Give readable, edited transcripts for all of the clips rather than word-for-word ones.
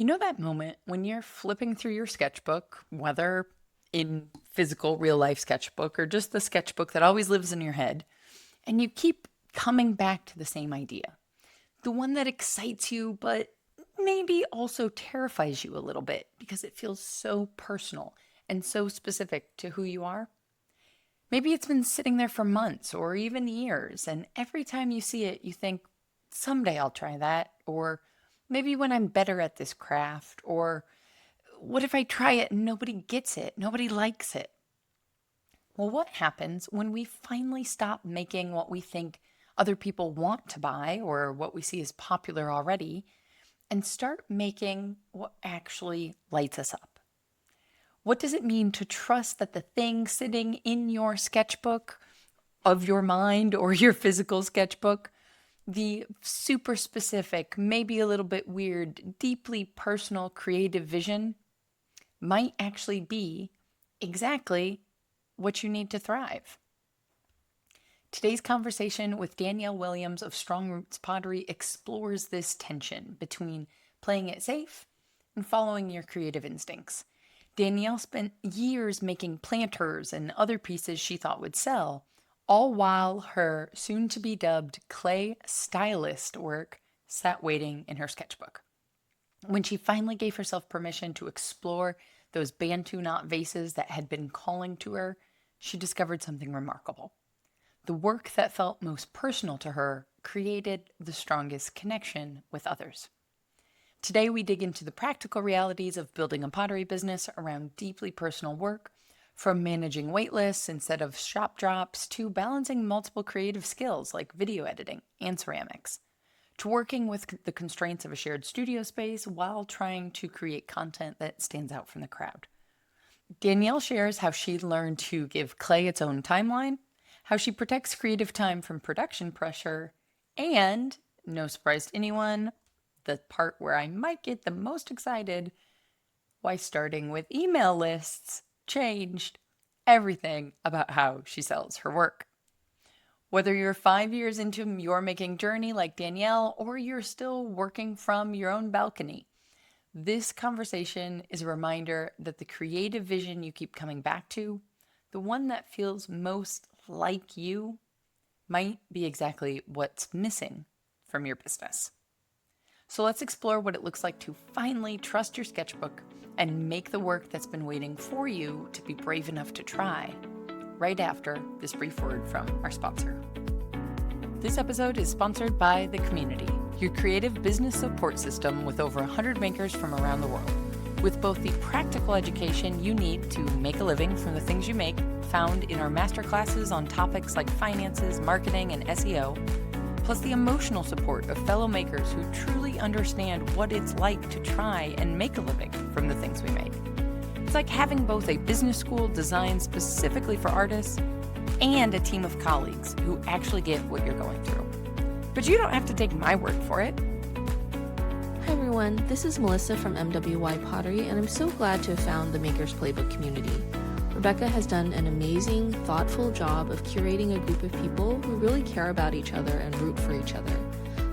You know that moment when you're flipping through your sketchbook, whether in physical, real life sketchbook or just the sketchbook that always lives in your head, and you keep coming back to the same idea? The one that excites you, but maybe also terrifies you a little bit because it feels so personal and so specific to who you are? Maybe it's been sitting there for months or even years, and every time you see it, you think, someday I'll try that, or maybe when I'm better at this craft, or what if I try it and nobody gets it, nobody likes it? Well, what happens when we finally stop making what we think other people want to buy or what we see as popular already and start making what actually lights us up? What does it mean to trust that the thing sitting in your sketchbook of your mind or your physical sketchbook, the super specific, maybe a little bit weird, deeply personal creative vision, might actually be exactly what you need to thrive? Today's conversation with Danielle Williams of Strong Roots Pottery explores this tension between playing it safe and following your creative instincts. Danielle spent years making planters and other pieces she thought would sell, all while her soon to be dubbed clay stylist work sat waiting in her sketchbook. When she finally gave herself permission to explore those Bantu knot vases that had been calling to her, she discovered something remarkable. The work that felt most personal to her created the strongest connection with others. Today, we dig into the practical realities of building a pottery business around deeply personal work, from managing waitlists instead of shop drops to balancing multiple creative skills like video editing and ceramics, to working with the constraints of a shared studio space while trying to create content that stands out from the crowd. Danielle shares how she learned to give clay its own timeline, how she protects creative time from production pressure, and, no surprise to anyone, the part where I might get the most excited, why starting with email lists changed everything about how she sells her work. Whether you're 5 years into your making journey like Danielle, or you're still working from your own balcony, this conversation is a reminder that the creative vision you keep coming back to, the one that feels most like you, might be exactly what's missing from your business. So let's explore what it looks like to finally trust your sketchbook and make the work that's been waiting for you to be brave enough to try, right after this brief word from our sponsor. This episode is sponsored by The Community, your creative business support system with over 100 makers from around the world, with both the practical education you need to make a living from the things you make, found in our masterclasses on topics like finances, marketing, and SEO, plus the emotional support of fellow makers who truly understand what it's like to try and make a living from the things we make. It's like having both a business school designed specifically for artists and a team of colleagues who actually get what you're going through. But you don't have to take my word for it. Hi everyone, this is Melissa from MWY Pottery, and I'm so glad to have found the Maker's Playbook community. Rebecca has done an amazing, thoughtful job of curating a group of people who really care about each other and root for each other.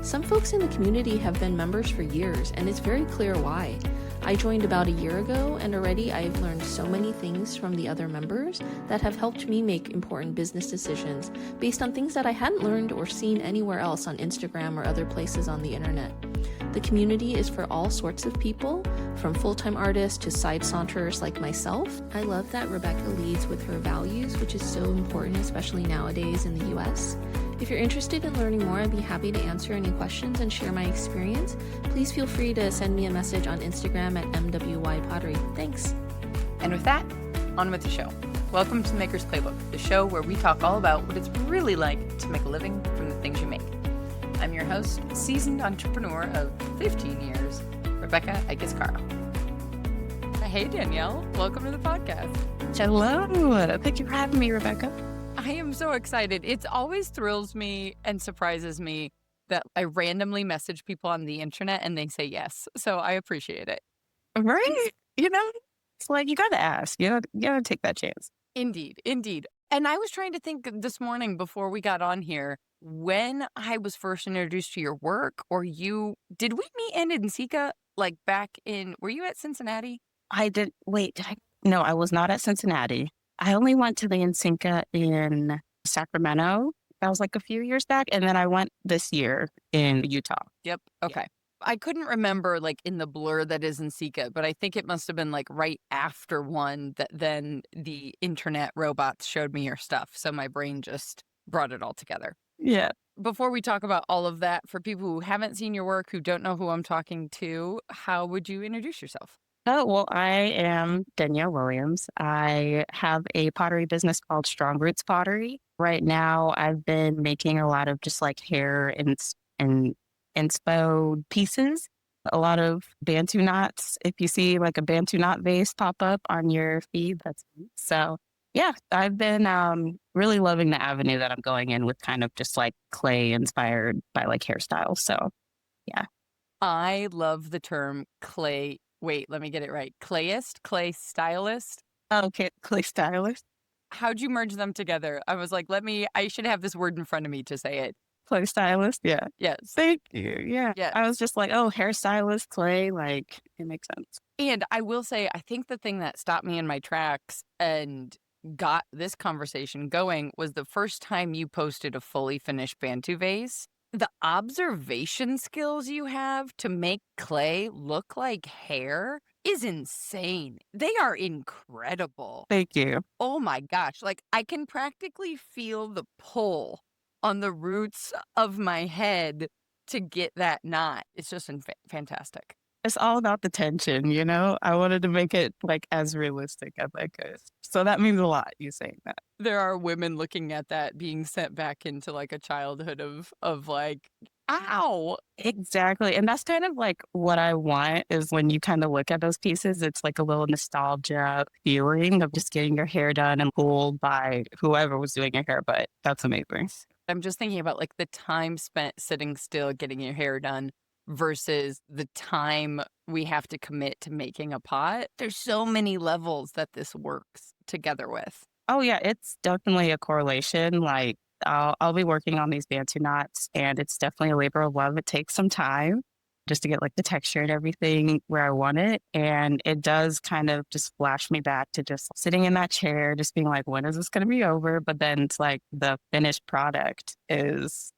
Some folks in the community have been members for years, and it's very clear why. I joined about a year ago, and already I've learned so many things from the other members that have helped me make important business decisions based on things that I hadn't learned or seen anywhere else on Instagram or other places on the internet. The community is for all sorts of people, from full-time artists to side saunterers like myself. I love that Rebecca leads with her values, which is so important, especially nowadays in the US. If you're interested in learning more, I'd be happy to answer any questions and share my experience. Please feel free to send me a message on Instagram at MWYPottery. Thanks. And with that, on with the show. Welcome to the Maker's Playbook, the show where we talk all about what it's really like to make a living from the things you make. I'm your host, seasoned entrepreneur of 15 years, Rebecca Ickes-Caro. Hey, Danielle. Welcome to the podcast. Hello. Thank you for having me, Rebecca. I am so excited. It always thrills me and surprises me that I randomly message people on the internet and they say yes. So I appreciate it. Right? It's like you got to ask. You got to take that chance. Indeed. And I was trying to think this morning before we got on here, when I was first introduced to your work, or did we meet in Nsika like back in, were you at Cincinnati? I did, wait, no, I was not at Cincinnati. I only went to the Encinca in Sacramento. That was like a few years back. And then I went this year in Utah. Yep. Okay. I couldn't remember like in the blur that is in Sika, but I think it must have been like right after one that then the internet robots showed me your stuff. So my brain just brought it all together. Yeah. Before we talk about all of that, for people who haven't seen your work, who don't know who I'm talking to, how would you introduce yourself? Oh, well, I am Danielle Williams. I have a pottery business called Strong Roots Pottery. Right now, I've been making a lot of just like hair and inspo pieces, a lot of Bantu knots. If you see like a Bantu knot vase pop up on your feed, that's me. So yeah, I've been really loving the avenue that I'm going in with kind of just like clay inspired by like hairstyles. So yeah. I love the term clay. Wait, let me get it right. Clayist, clay stylist. Okay, clay stylist. How'd you merge them together? I was like, I should have this word in front of me to say it. Clay stylist, yeah. Yes. Thank you. Yeah. Yeah. I was just like, oh, hairstylist, clay, like it makes sense. And I will say, I think the thing that stopped me in my tracks and got this conversation going was the first time you posted a fully finished Bantu vase. The observation skills you have to make clay look like hair is insane. They are incredible. Thank you. Oh my gosh. Like I can practically feel the pull on the roots of my head to get that knot. It's just fantastic. It's all about the tension, you know? I wanted to make it like as realistic as I could. So that means a lot, you saying that. There are women looking at that being sent back into like a childhood of like, ow. Exactly. And that's kind of like what I want is when you kind of look at those pieces, it's like a little nostalgia feeling of just getting your hair done and pulled by whoever was doing your hair. But that's amazing. I'm just thinking about like the time spent sitting still getting your hair done versus the time we have to commit to making a pot. There's so many levels that this works together with. Oh yeah, it's definitely a correlation. Like I'll be working on these Bantu knots and it's definitely a labor of love. It takes some time just to get like the texture and everything where I want it. And it does kind of just flash me back to just sitting in that chair, just being like, when is this going to be over? But then it's like the finished product is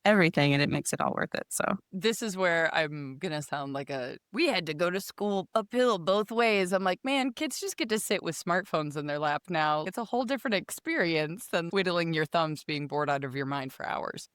everything and it makes it all worth it. So this is where I'm going to sound like we had to go to school uphill both ways. I'm like, man, kids just get to sit with smartphones in their lap now. It's a whole different experience than whittling your thumbs being bored out of your mind for hours.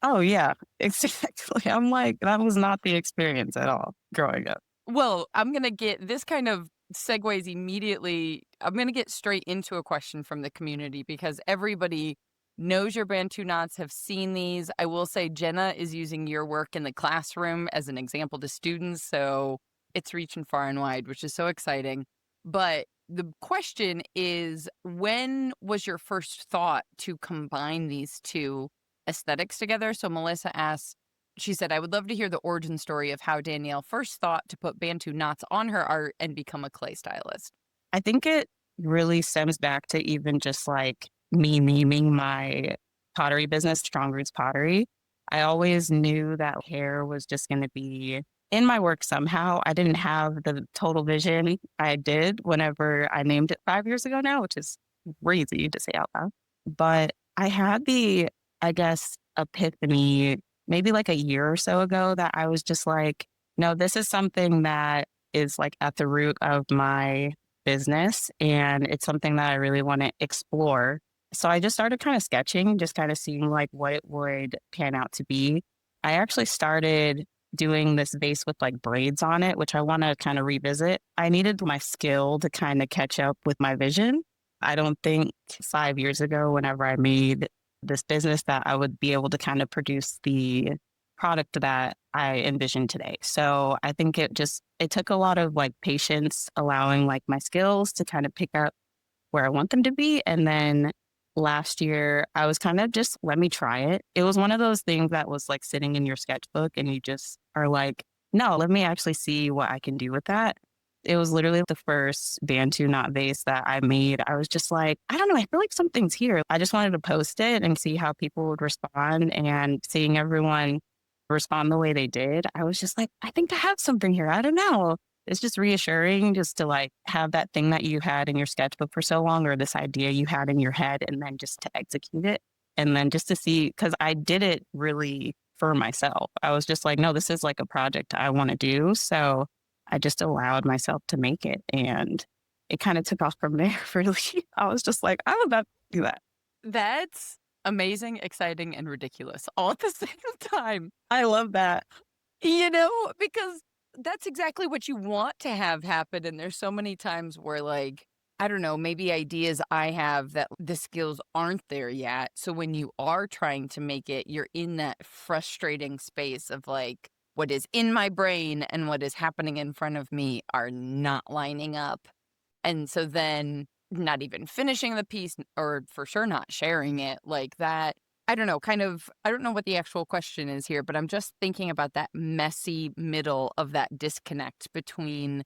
oh yeah, exactly. I'm like, that was not the experience at all growing up. Well, I'm going to get this kind of segues immediately. I'm going to get straight into a question from the community because everybody knows your Bantu knots, have seen these. I will say Jenna is using your work in the classroom as an example to students. So it's reaching far and wide, which is so exciting. But the question is, when was your first thought to combine these two aesthetics together? So Melissa asks, she said, I would love to hear the origin story of how Danielle first thought to put Bantu knots on her art and become a clay stylist. I think it really stems back to even just like me naming my pottery business, Strong Roots Pottery. I always knew that hair was just going to be in my work somehow. I didn't have the total vision. I did whenever I named it 5 years ago now, which is crazy to say out loud. But I had the, I guess, epiphany maybe like a year or so ago that I was just like, no, this is something that is like at the root of my business. And it's something that I really want to explore. So I just started kind of sketching, just kind of seeing like what it would pan out to be. I actually started doing this vase with like braids on it, which I want to kind of revisit. I needed my skill to kind of catch up with my vision. I don't think 5 years ago, whenever I made this business, that I would be able to kind of produce the product that I envisioned today. So I think it took a lot of like patience, allowing like my skills to kind of pick up where I want them to be. And then last year, I was kind of just, let me try it. It was one of those things that was like sitting in your sketchbook and you just are like, no, let me actually see what I can do with that. It was literally the first Bantu knot vase that I made. I was just like, I don't know, I feel like something's here. I just wanted to post it and see how people would respond, and seeing everyone respond the way they did, I was just like, I think I have something here. I don't know. It's just reassuring just to like have that thing that you had in your sketchbook for so long or this idea you had in your head and then just to execute it. And then just to see, because I did it really for myself. I was just like, no, this is like a project I want to do. So I just allowed myself to make it. And it kind of took off from there, really. I was just like, I'm about to do that. That's amazing, exciting, and ridiculous all at the same time. I love that. Because that's exactly what you want to have happen. And there's so many times where, like, I don't know, maybe ideas I have that the skills aren't there yet. So when you are trying to make it, you're in that frustrating space of like, what is in my brain and what is happening in front of me are not lining up. And so then not even finishing the piece or for sure not sharing it like that. I don't know, I don't know what the actual question is here, but I'm just thinking about that messy middle of that disconnect between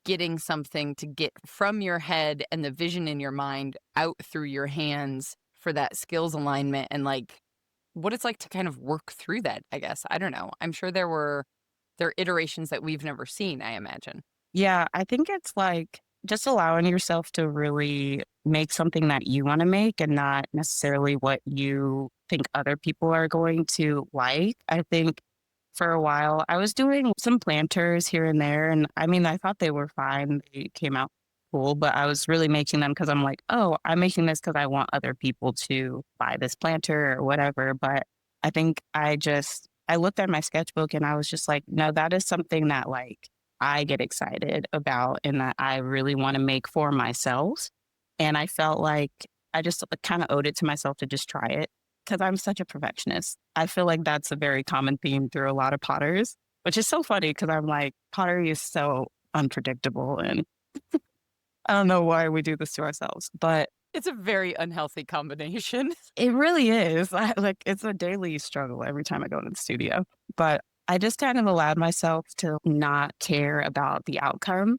getting something to get from your head and the vision in your mind out through your hands for that skills alignment and like what it's like to kind of work through that, I guess. I don't know. I'm sure there are iterations that we've never seen, I imagine. Yeah, I think it's like just allowing yourself to really make something that you want to make and not necessarily what you think other people are going to like. I think for a while I was doing some planters here and there. And I mean, I thought they were fine. They came out cool, but I was really making them because I'm like, oh, I'm making this because I want other people to buy this planter or whatever. But I think I looked at my sketchbook and I was just like, no, that is something that like I get excited about and that I really want to make for myself. And I felt like I just kind of owed it to myself to just try it because I'm such a perfectionist. I feel like that's a very common theme through a lot of potters, which is so funny because I'm like, pottery is so unpredictable and I don't know why we do this to ourselves, but It's a very unhealthy combination. it really is. It's a daily struggle every time I go to the studio. But I just kind of allowed myself to not care about the outcome.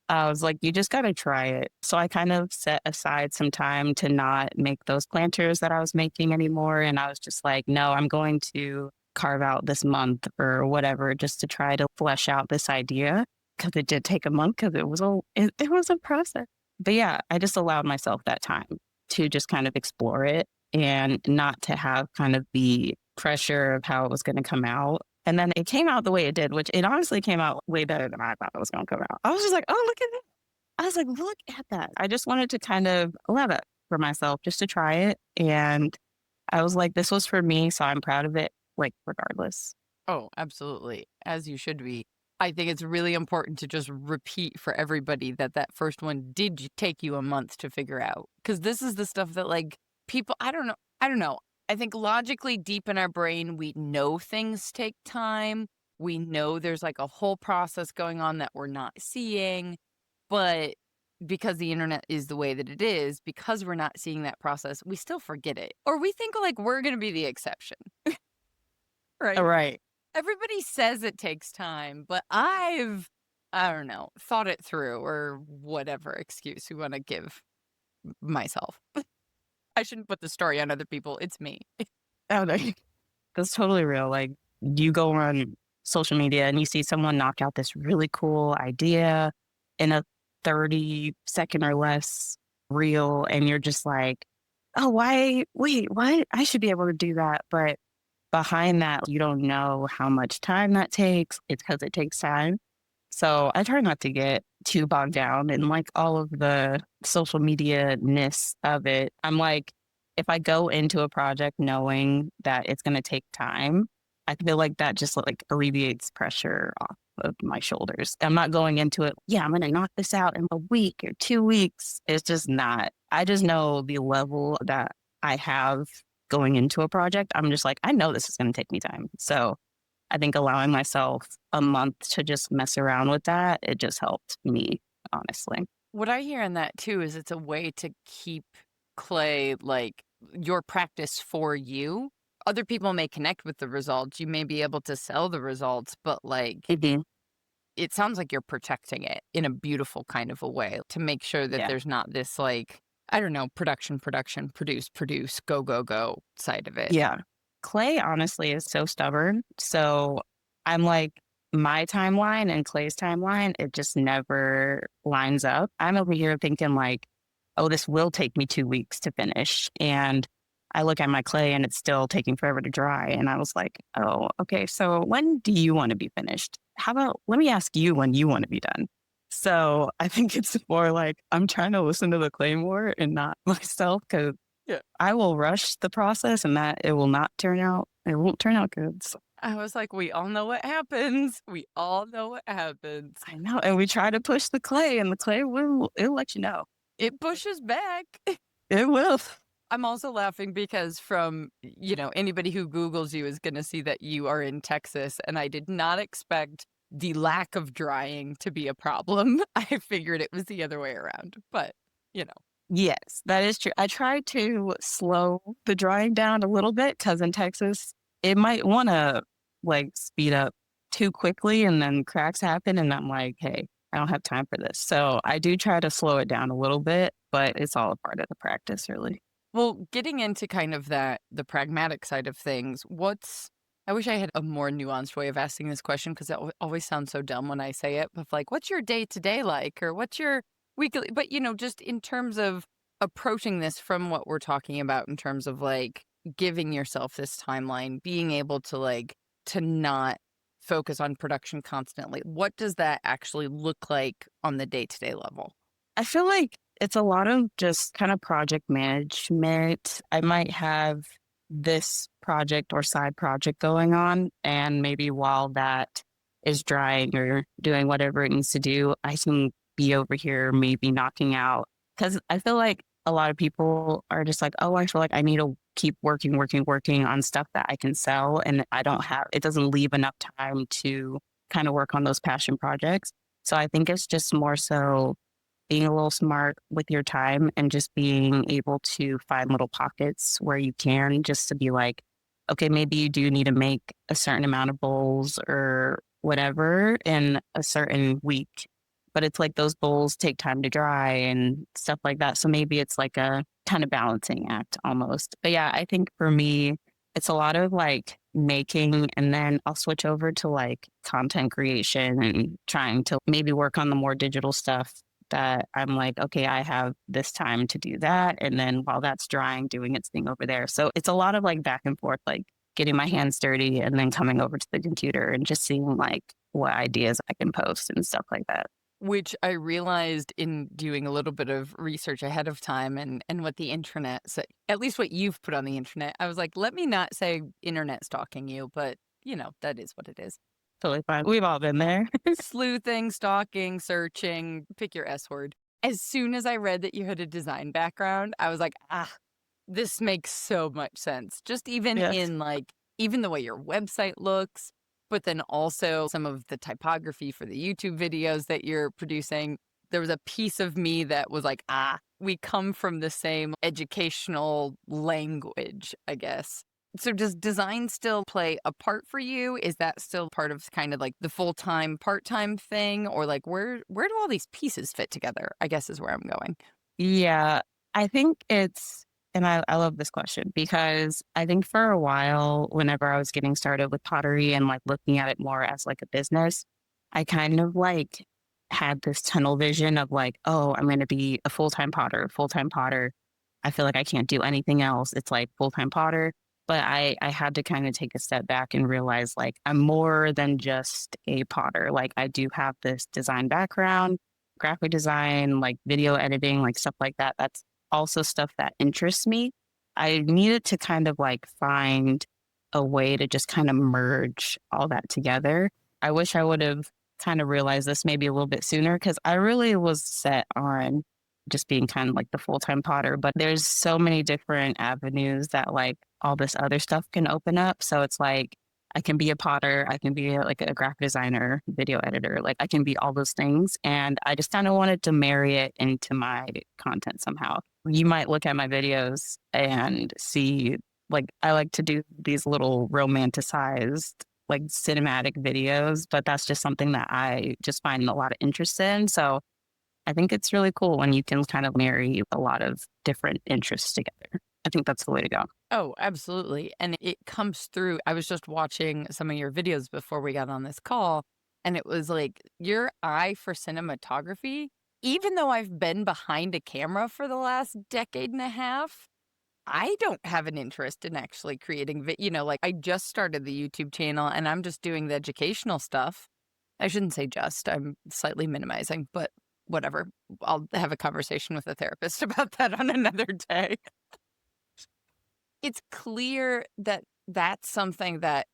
I was like, you just got to try it. So I kind of set aside some time to not make those planters that I was making anymore. And I was just like, no, I'm going to carve out this month or whatever just to try to flesh out this idea. Because it did take a month because it was a process. But yeah, I just allowed myself that time to just kind of explore it and not to have kind of the pressure of how it was going to come out. And then it came out the way it did, which it honestly came out way better than I thought it was going to come out. I was just like, oh, look at that. I was like, look at that. I just wanted to kind of allow that for myself just to try it. And I was like, this was for me. So I'm proud of it, like, regardless. Oh, absolutely. As you should be. I think it's really important to just repeat for everybody that that first one did take you a month to figure out. Because this is the stuff that, like, people, I don't know. I don't know. I think logically deep in our brain, we know things take time. We know there's like a whole process going on that we're not seeing. But because the internet is the way that it is, because we're not seeing that process, we still forget it. Or we think like we're going to be the exception. Right. Right. Everybody says it takes time, but I don't know, thought it through or whatever excuse we want to give myself. I shouldn't put the story on other people. It's me. Oh, no. That's totally real. Like, you go on social media and you see someone knock out this really cool idea in a 30-second or less reel, and you're just like, oh, why? I should be able to do that. But behind that, you don't know how much time that takes. It's because it takes time. So I try not to get too bogged down in like all of the social media-ness of it. I'm like, if I go into a project knowing that it's going to take time, I feel like that just like alleviates pressure off of my shoulders. I'm not going into it, yeah, I'm going to knock this out in a week or 2 weeks. It's just not. I just know the level that I have going into a project. I'm just like, I know this is going to take me time. So I think allowing myself a month to just mess around with that, it just helped me, honestly. What I hear in that too is it's a way to keep clay like your practice for you. Other people may connect with the results. You may be able to sell the results, but like Mhm. it sounds like you're protecting it in a beautiful kind of a way to make sure that Yeah. there's not this like, I don't know, production, produce, go, go, go side of it. Yeah. Clay honestly is so stubborn. So I'm like, my timeline and Clay's timeline, it just never lines up. I'm over here thinking like, oh, this will take me 2 weeks to finish. And I look at my clay and it's still taking forever to dry. And I was like, oh, okay. So when do you want to be finished? How about let me ask you when you want to be done? So I think it's more like I'm trying to listen to the clay more and not myself because Yeah. I will rush the process and that it will not turn out, it won't turn out good. So I was like, we all know what happens. We all know what happens. I know. And we try to push the clay and the clay will, it'll let you know. It pushes back. It will. I'm also laughing because from, anybody who Googles you is going to see that you are in Texas, and I did not expect the lack of drying to be a problem. I figured it was the other way around, but, you know. Yes, that is true. I try to slow the drying down a little bit because in Texas, it might want to like speed up too quickly and then cracks happen. And I'm like, hey, I don't have time for this. So I do try to slow it down a little bit, but it's all a part of the practice, really. Well, getting into kind of the pragmatic side of things, I wish I had a more nuanced way of asking this question because it always sounds so dumb when I say it, but like, what's your day to day like? Or what's your weekly? But, just in terms of approaching this from what we're talking about in terms of like giving yourself this timeline, being able to to not focus on production constantly, what does that actually look like on the day to day level? I feel like it's a lot of just kind of project management. I might have this project or side project going on, and maybe while that is drying or doing whatever it needs to do, I can be over here maybe knocking out. Because I feel like a lot of people are just like, oh, I feel like I need to keep working on stuff that I can sell. And I don't have, it doesn't leave enough time to kind of work on those passion projects. So I think it's just more so being a little smart with your time and just being able to find little pockets where you can just to be like, okay, maybe you do need to make a certain amount of bowls or whatever in a certain week. But it's like those bowls take time to dry and stuff like that. So maybe it's like a kind of balancing act almost. But yeah, I think for me, it's a lot of like making and then I'll switch over to like content creation and trying to maybe work on the more digital stuff that I'm like, okay, I have this time to do that. And then while that's drying, doing its thing over there. So it's a lot of like back and forth, like getting my hands dirty and then coming over to the computer and just seeing like what ideas I can post and stuff like that. Which I realized in doing a little bit of research ahead of time and what the internet said, at least what you've put on the internet. I was like, let me not say internet stalking you, but that is what it is. Totally fine. We've all been there. Sleuthing, stalking, searching, pick your S word. As soon as I read that you had a design background, I was like, this makes so much sense. Just even Yes. in even the way your website looks, but then also some of the typography for the YouTube videos that you're producing. There was a piece of me that was like, we come from the same educational language, I guess. So does design still play a part for you? Is that still part of kind of like the full-time, part-time thing? Or like where do all these pieces fit together, I guess is where I'm going. Yeah, I think it's, and I love this question because I think for a while, whenever I was getting started with pottery and like looking at it more as like a business, I kind of like had this tunnel vision of like, oh, I'm going to be a full-time potter, full-time potter. I feel like I can't do anything else. It's like full-time potter. But I had to kind of take a step back and realize like I'm more than just a potter. Like I do have this design background, graphic design, like video editing, like stuff like that. That's also stuff that interests me. I needed to kind of like find a way to just kind of merge all that together. I wish I would have kind of realized this maybe a little bit sooner because I really was set on just being kind of like the full-time potter, but there's so many different avenues that like all this other stuff can open up. So it's like I can be a potter, I can be like a graphic designer, video editor, like I can be all those things. And I just kind of wanted to marry it into my content somehow. You might look at my videos and see like I like to do these little romanticized like cinematic videos, but that's just something that I just find a lot of interest in. So I think it's really cool when you can kind of marry a lot of different interests together. I think that's the way to go. Oh, absolutely. And it comes through. I was just watching some of your videos before we got on this call, and it was like your eye for cinematography, even though I've been behind a camera for the last decade and a half, I don't have an interest in actually creating like I just started the YouTube channel and I'm just doing the educational stuff. I shouldn't say just, I'm slightly minimizing, but whatever. I'll have a conversation with a therapist about that on another day. It's clear that that's something that,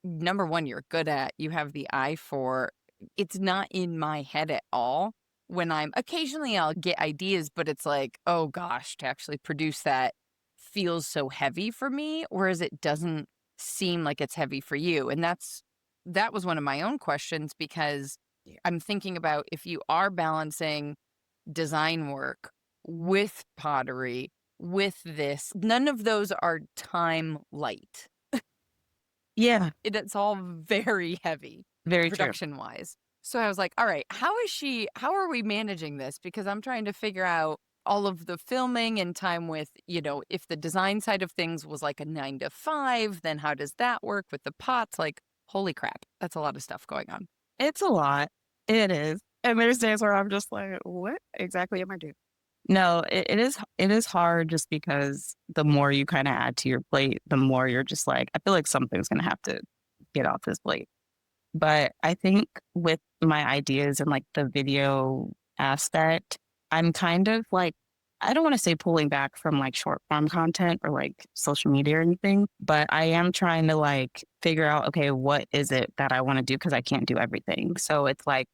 number one, you're good at, you have the eye for. It's not in my head at all. When occasionally I'll get ideas, but it's like, oh gosh, to actually produce that feels so heavy for me, whereas it doesn't seem like it's heavy for you. And that was one of my own questions because I'm thinking about if you are balancing design work with pottery, with this, none of those are time light. Yeah, It's all very heavy very true. production wise. So I was like, all right, how are we managing this? Because I'm trying to figure out all of the filming and time with, if the design side of things was like a 9 to 5, then how does that work with the pots? Like, holy crap, that's a lot of stuff going on. It's a lot. It is. And there's days where I'm just like, what exactly am I doing? No, it is hard just because the more you kind of add to your plate, the more you're just like, I feel like something's gonna have to get off this plate. But I think with my ideas and like the video aspect, I'm kind of like, I don't want to say pulling back from like short form content or like social media or anything, but I am trying to like figure out, okay, what is it that I want to do? Cause I can't do everything. So it's like,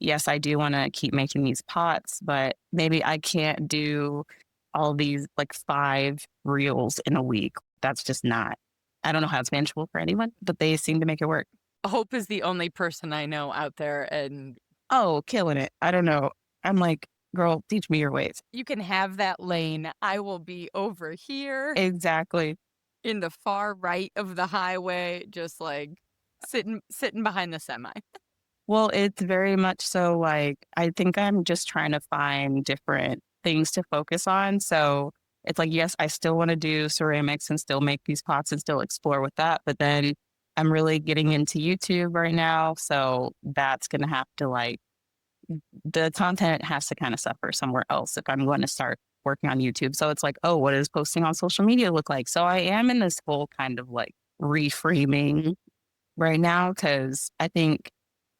yes, I do want to keep making these pots, but maybe I can't do all these like 5 reels in a week. That's just not, I don't know how it's manageable for anyone, but they seem to make it work. Hope is the only person I know out there, and Oh, killing it. I don't know. I'm like, girl, teach me your ways. you can have that lane. I will be over here Exactly. in the far right of the highway, just like sitting behind the semi. Well, it's very much so like, I think I'm just trying to find different things to focus on. So it's like, yes, I still want to do ceramics and still make these pots and still explore with that. But then I'm really getting into YouTube right now. So that's going to have to like, the content has to kind of suffer somewhere else if I'm going to start working on YouTube. So it's like, oh, what does posting on social media look like? So I am in this whole kind of like reframing right now because I think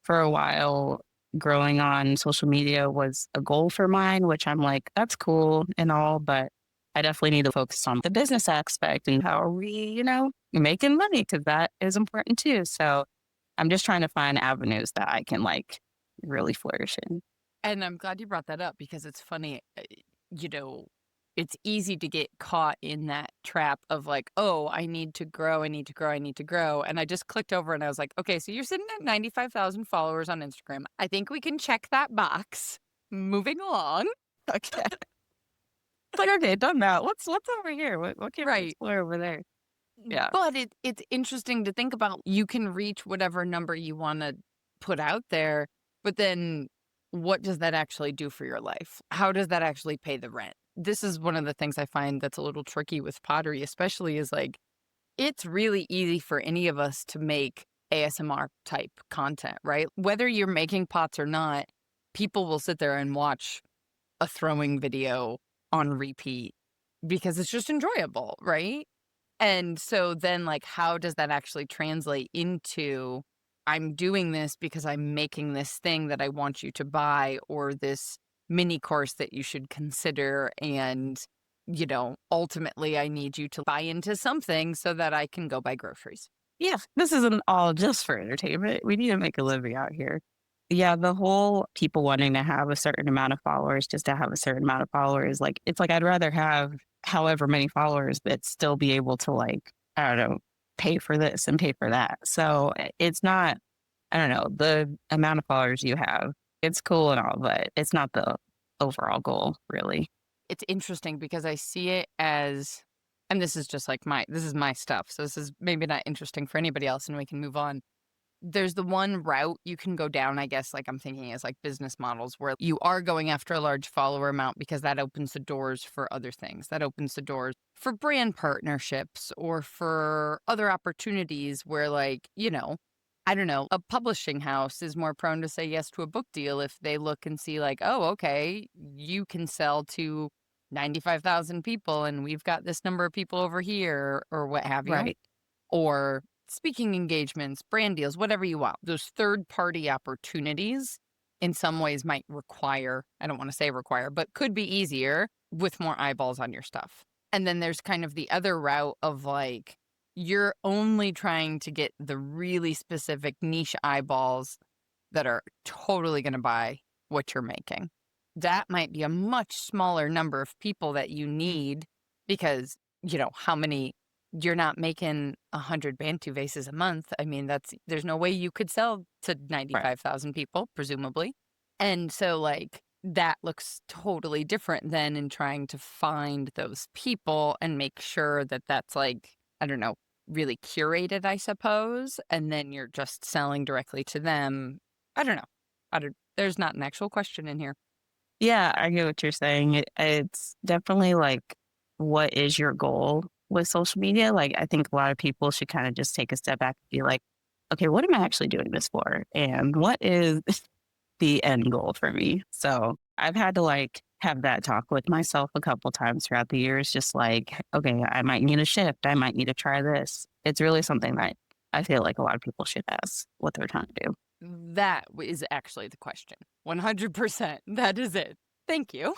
for a while growing on social media was a goal for mine, which I'm like, that's cool and all, but I definitely need to focus on the business aspect and how are we, making money because that is important too. So I'm just trying to find avenues that I can like really flourish in. And I'm glad you brought that up because it's funny, you know, it's easy to get caught in that trap of like, oh, I need to grow, I need to grow, I need to grow. And I just clicked over and I was like, okay, so you're sitting at 95,000 followers on Instagram. I think we can check that box. Moving along. Okay. It's like, okay, done that. What's over here? What can we Right. explore over there? Yeah. But it's interesting to think about. You can reach whatever number you want to put out there, but then what does that actually do for your life? How does that actually pay the rent? This is one of the things I find that's a little tricky with pottery, especially is like it's really easy for any of us to make ASMR type content, right? Whether you're making pots or not, people will sit there and watch a throwing video on repeat because it's just enjoyable, right? And so then, like, how does that actually translate into I'm doing this because I'm making this thing that I want you to buy or this mini course that you should consider. And, ultimately, I need you to buy into something so that I can go buy groceries. Yeah, this isn't all just for entertainment. We need to make a living out here. Yeah, the whole people wanting to have a certain amount of followers just to have a certain amount of followers, like it's like I'd rather have however many followers, but still be able to like, I don't know, pay for this and pay for that. So it's not, I don't know, the amount of followers you have, it's cool and all, but it's not the overall goal, really. It's interesting because I see it as, and this is just like this is my stuff. So this is maybe not interesting for anybody else and we can move on. there's the one route you can go down, I guess, like I'm thinking is like business models where you are going after a large follower amount because that opens the doors for other things. That opens the doors for brand partnerships or for other opportunities where, like, I don't know, a publishing house is more prone to say yes to a book deal if they look and see, like, oh, okay, you can sell to 95,000 people and we've got this number of people over here or what have you. Right. Or speaking engagements, brand deals, whatever you want. Those third party opportunities in some ways might require, I don't want to say require, but could be easier with more eyeballs on your stuff. And then there's kind of the other route of like, you're only trying to get the really specific niche eyeballs that are totally going to buy what you're making. That might be a much smaller number of people that you need because, how many you're not making 100 Bantu vases a month. I mean, there's no way you could sell to Right. 95,000 people, presumably. And so, like, that looks totally different than in trying to find those people and make sure that that's like, I don't know, really curated, I suppose. And then you're just selling directly to them. I don't know. There's not an actual question in here. Yeah, I get what you're saying. It's definitely like, what is your goal with social media? Like, I think a lot of people should kind of just take a step back and be like, okay, what am I actually doing this for? And what is the end goal for me? So I've had to like have that talk with myself a couple times throughout the years, just like, okay, I might need a shift. I might need to try this. It's really something that I feel like a lot of people should ask what they're trying to do. Is actually the question. 100%. That is it. Thank you.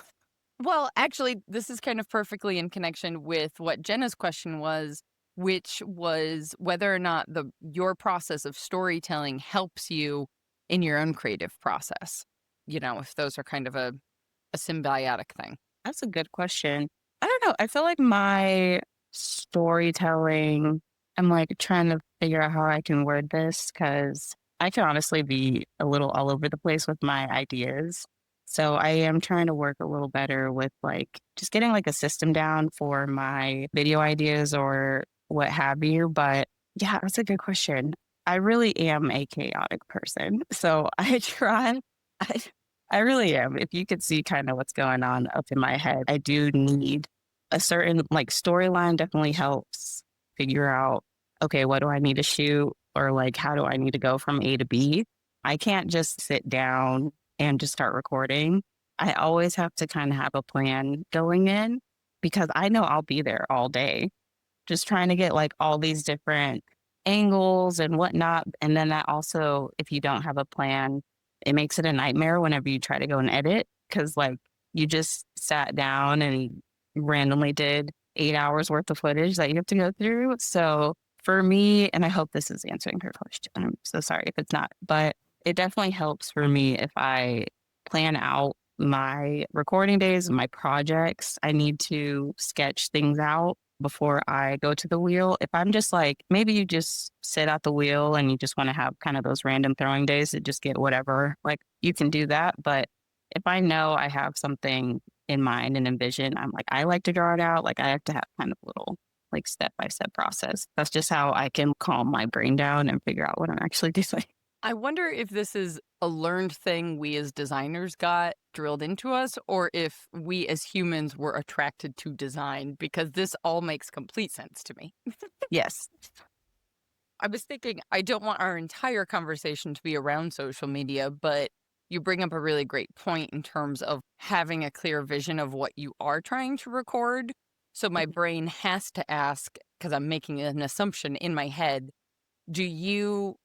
Well, actually, this is kind of perfectly in connection with what Jenna's question was, which was whether or not your process of storytelling helps you in your own creative process. If those are kind of a symbiotic thing. That's a good question. I don't know. I feel like my storytelling, I'm like trying to figure out how I can word this because I can honestly be a little all over the place with my ideas. So I am trying to work a little better with like just getting like a system down for my video ideas or what have you. But yeah, that's a good question. I really am a chaotic person. So I try. I, I really am. If you could see kind of what's going on up in my head, I do need a certain like storyline definitely helps figure out, okay, what do I need to shoot? Or like, how do I need to go from A to B? I can't just sit down and just start recording. I always have to kind of have a plan going in because I know I'll be there all day, just trying to get like all these different angles and whatnot. And then that also, if you don't have a plan, it makes it a nightmare whenever you try to go and edit because like you just sat down and randomly did 8 hours worth of footage that you have to go through. So for me, and I hope this is answering her question. I'm so sorry if it's not, but it definitely helps for me if I plan out my recording days and my projects. I need to sketch things out before I go to the wheel. If I'm just like, maybe you just sit at the wheel and you just want to have kind of those random throwing days to just get whatever, like you can do that. But if I know I have something in mind and envision, I'm like, I like to draw it out. Like I have to have kind of little like step by step process. That's just how I can calm my brain down and figure out what I'm actually doing. I wonder if this is a learned thing we as designers got drilled into us, or if we as humans were attracted to design, because this all makes complete sense to me. Yes. I was thinking, I don't want our entire conversation to be around social media, but you bring up a really great point in terms of having a clear vision of what you are trying to record. So my brain has to ask, because I'm making an assumption in my head, do you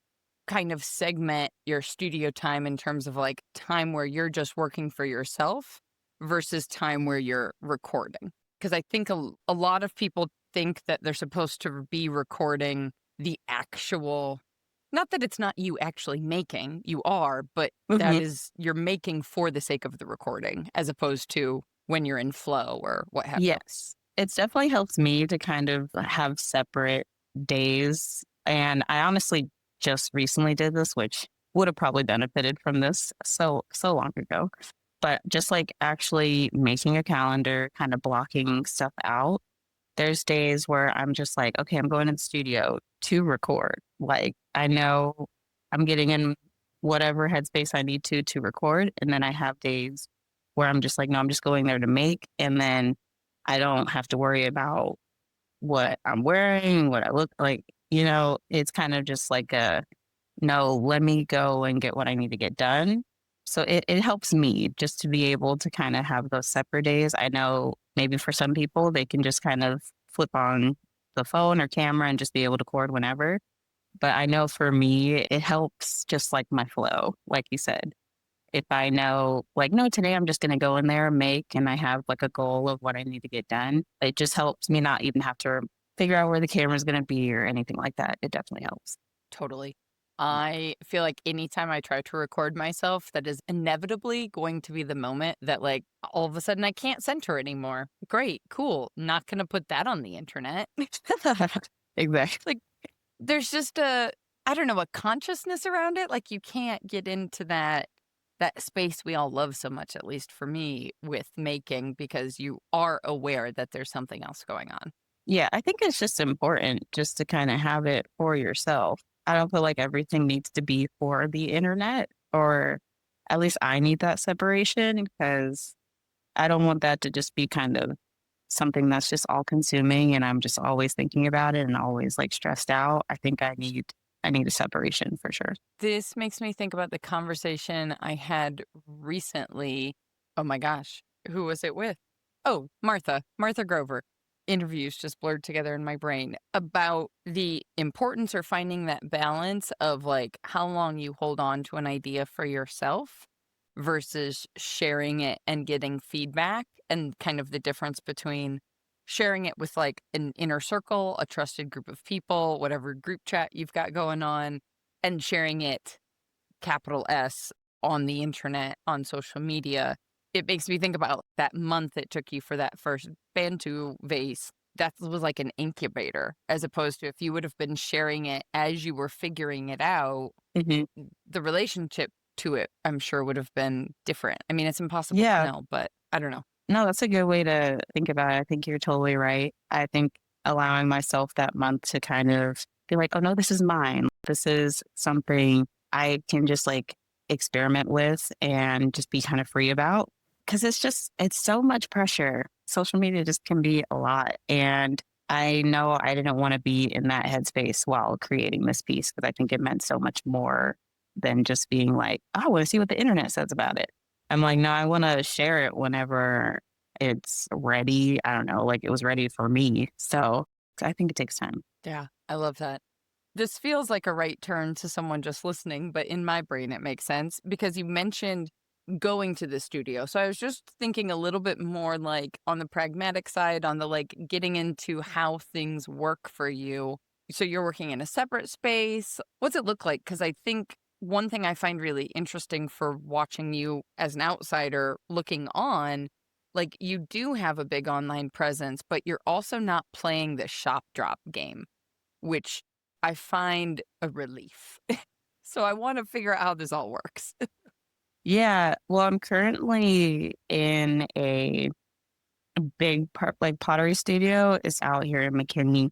kind of segment your studio time in terms of like time where you're just working for yourself versus time where you're recording? Because I think a lot of people think that they're supposed to be recording the actual, not that it's not you actually making, you are, but that Hmm. is you're making for the sake of the recording as opposed to when you're in flow or what have you. Yes. It's definitely helped me to kind of have separate days. And I honestly just recently did this, which would have probably benefited from this so long ago. But just like actually making a calendar, kind of blocking stuff out. There's days where I'm just like, okay, I'm going in the studio to record. Like I know I'm getting in whatever headspace I need to record. And then I have days where I'm just like, no, I'm just going there to make. And then I don't have to worry about what I'm wearing, what I look like. It's kind of just like no, let me go and get what I need to get done. So it helps me just to be able to kind of have those separate days. I know maybe for some people, they can just kind of flip on the phone or camera and just be able to record whenever. But I know for me, it helps just like my flow, like you said. If I know, like, no, today I'm just going to go in there, make, and I have like a goal of what I need to get done, it just helps me not even have to figure out where the camera is going to be or anything like that. It definitely helps. Totally. I feel like anytime I try to record myself, that is inevitably going to be the moment that, like, all of a sudden I can't center anymore. Great, cool. Not going to put that on the internet. Exactly. Like, there's just I don't know, a consciousness around it. Like, you can't get into that space we all love so much, at least for me, with making, because you are aware that there's something else going on. Yeah, I think it's just important just to kind of have it for yourself. I don't feel like everything needs to be for the internet, or at least I need that separation because I don't want that to just be kind of something that's just all consuming and I'm just always thinking about it and always like stressed out. I think I need a separation for sure. This makes me think about the conversation I had recently. Oh my gosh, who was it with? Oh, Martha Grover. Interviews just blurred together in my brain about the importance or finding that balance of like how long you hold on to an idea for yourself versus sharing it and getting feedback, and kind of the difference between sharing it with like an inner circle, a trusted group of people, whatever group chat you've got going on, and sharing it, capital S, on the internet, on social media. It makes me think about that month it took you for that first Bantu vase. That was like an incubator, as opposed to if you would have been sharing it as you were figuring it out, Hmm. the relationship to it, I'm sure, would have been different. I mean, it's impossible to Yeah, know, but I don't know. no, that's a good way to think about it. I think you're totally right. I think allowing myself that month to kind of be like, oh no, this is mine. This is something I can just like experiment with and just be kind of free about. Cause it's so much pressure. Social media just can be a lot. And I know I didn't want to be in that headspace while creating this piece because I think it meant so much more than just being like, oh, I want to see what the internet says about it. I'm like, no, I want to share it whenever it's ready. I don't know, like it was ready for me. So I think it takes time. Yeah, I love that. This feels like a right turn to someone just listening, but in my brain, it makes sense because you mentioned going to the studio. So I was just thinking a little bit more like on the pragmatic side, on the like getting into how things work for you. So you're working in a separate space. What's it look like? Because I think one thing I find really interesting for watching you as an outsider looking on, like you do have a big online presence, but you're also not playing the shop drop game, which I find a relief. So I want to figure out how this all works. Yeah. Well, I'm currently in a big part like pottery studio is out here in McKinney,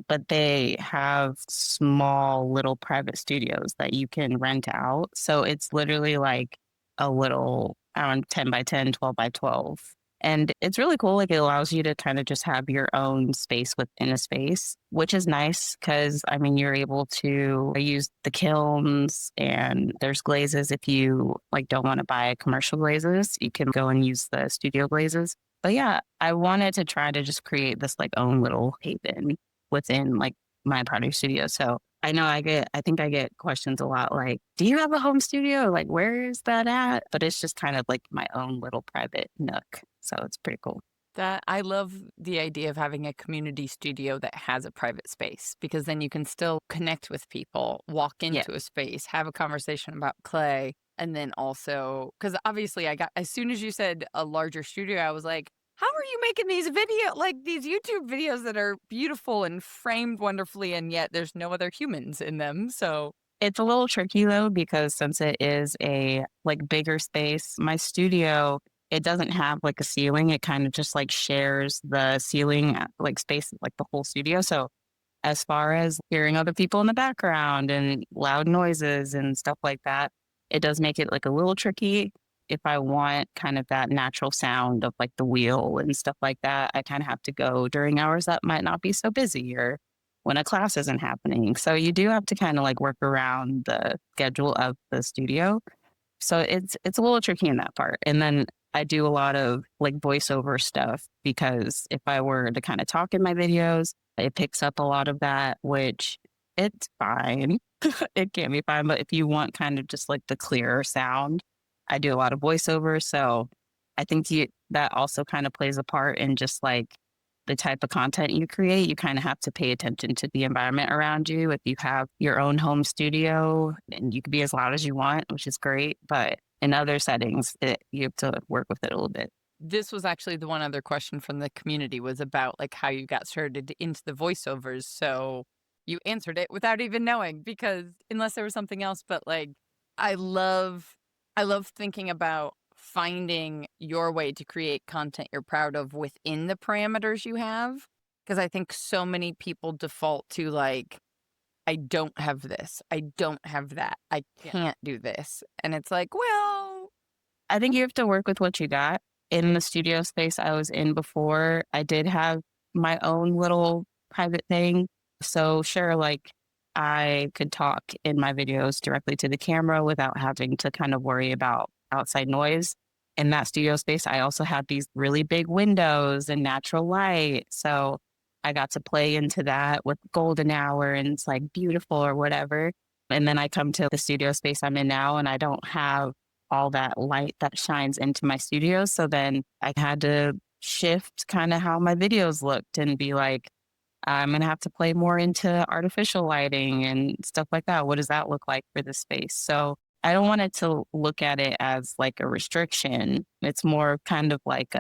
but they have small little private studios that you can rent out. So it's literally like a little, I don't know, 10 by 10, 12 by 12. And it's really cool. Like it allows you to kind of just have your own space within a space, which is nice because I mean, you're able to use the kilns and there's glazes. If you like don't want to buy commercial glazes, you can go and use the studio glazes. But yeah, I wanted to try to just create this like own little haven within like my pottery studio. So I know I think I get questions a lot like, do you have a home studio? Like, where is that at? But it's just kind of like my own little private nook. So it's pretty cool. That I love the idea of having a community studio that has a private space, because then you can still connect with people, walk Yeah. into a space, have a conversation about clay, and then also because obviously I got, as soon as you said a larger studio, I was like, how are you making these these YouTube videos that are beautiful and framed wonderfully, and yet there's no other humans in them? So It's a little tricky though, because since it is a like bigger space, my studio, it doesn't have like a ceiling. It kind of just like shares the ceiling like space, like the whole studio. So as far as hearing other people in the background and loud noises and stuff like that, it does make it like a little tricky. If I want kind of that natural sound of like the wheel and stuff like that, I kind of have to go during hours that might not be so busy or when a class isn't happening. So you do have to kind of like work around the schedule of the studio. So it's a little tricky in that part. And then I do a lot of like voiceover stuff because if I were to kind of talk in my videos, it picks up a lot of that, which it's fine. It can be fine. But if you want kind of just like the clearer sound, I do a lot of voiceover. So I think that also kind of plays a part in just like the type of content you create. You kind of have to pay attention to the environment around you. If you have your own home studio and you can be as loud as you want, which is great. But in other settings, you have to work with it a little bit. This was actually the one other question from the community was about like how you got started into the voiceovers. So you answered it without even knowing because unless there was something else, but like I love thinking about finding your way to create content you're proud of within the parameters you have. Because I think so many people default to like, I don't have this. I don't have that. I can't do this. And it's like, well, I think you have to work with what you got. In the studio space I was in before, I did have my own little private thing. So sure, like I could talk in my videos directly to the camera without having to kind of worry about outside noise. In that studio space, I also had these really big windows and natural light. So I got to play into that with golden hour and it's like beautiful or whatever. And then I come to the studio space I'm in now and I don't have all that light that shines into my studio. So then I had to shift kind of how my videos looked and be like, I'm going to have to play more into artificial lighting and stuff like that. What does that look like for the space? So I don't want it to look at it as like a restriction. It's more kind of like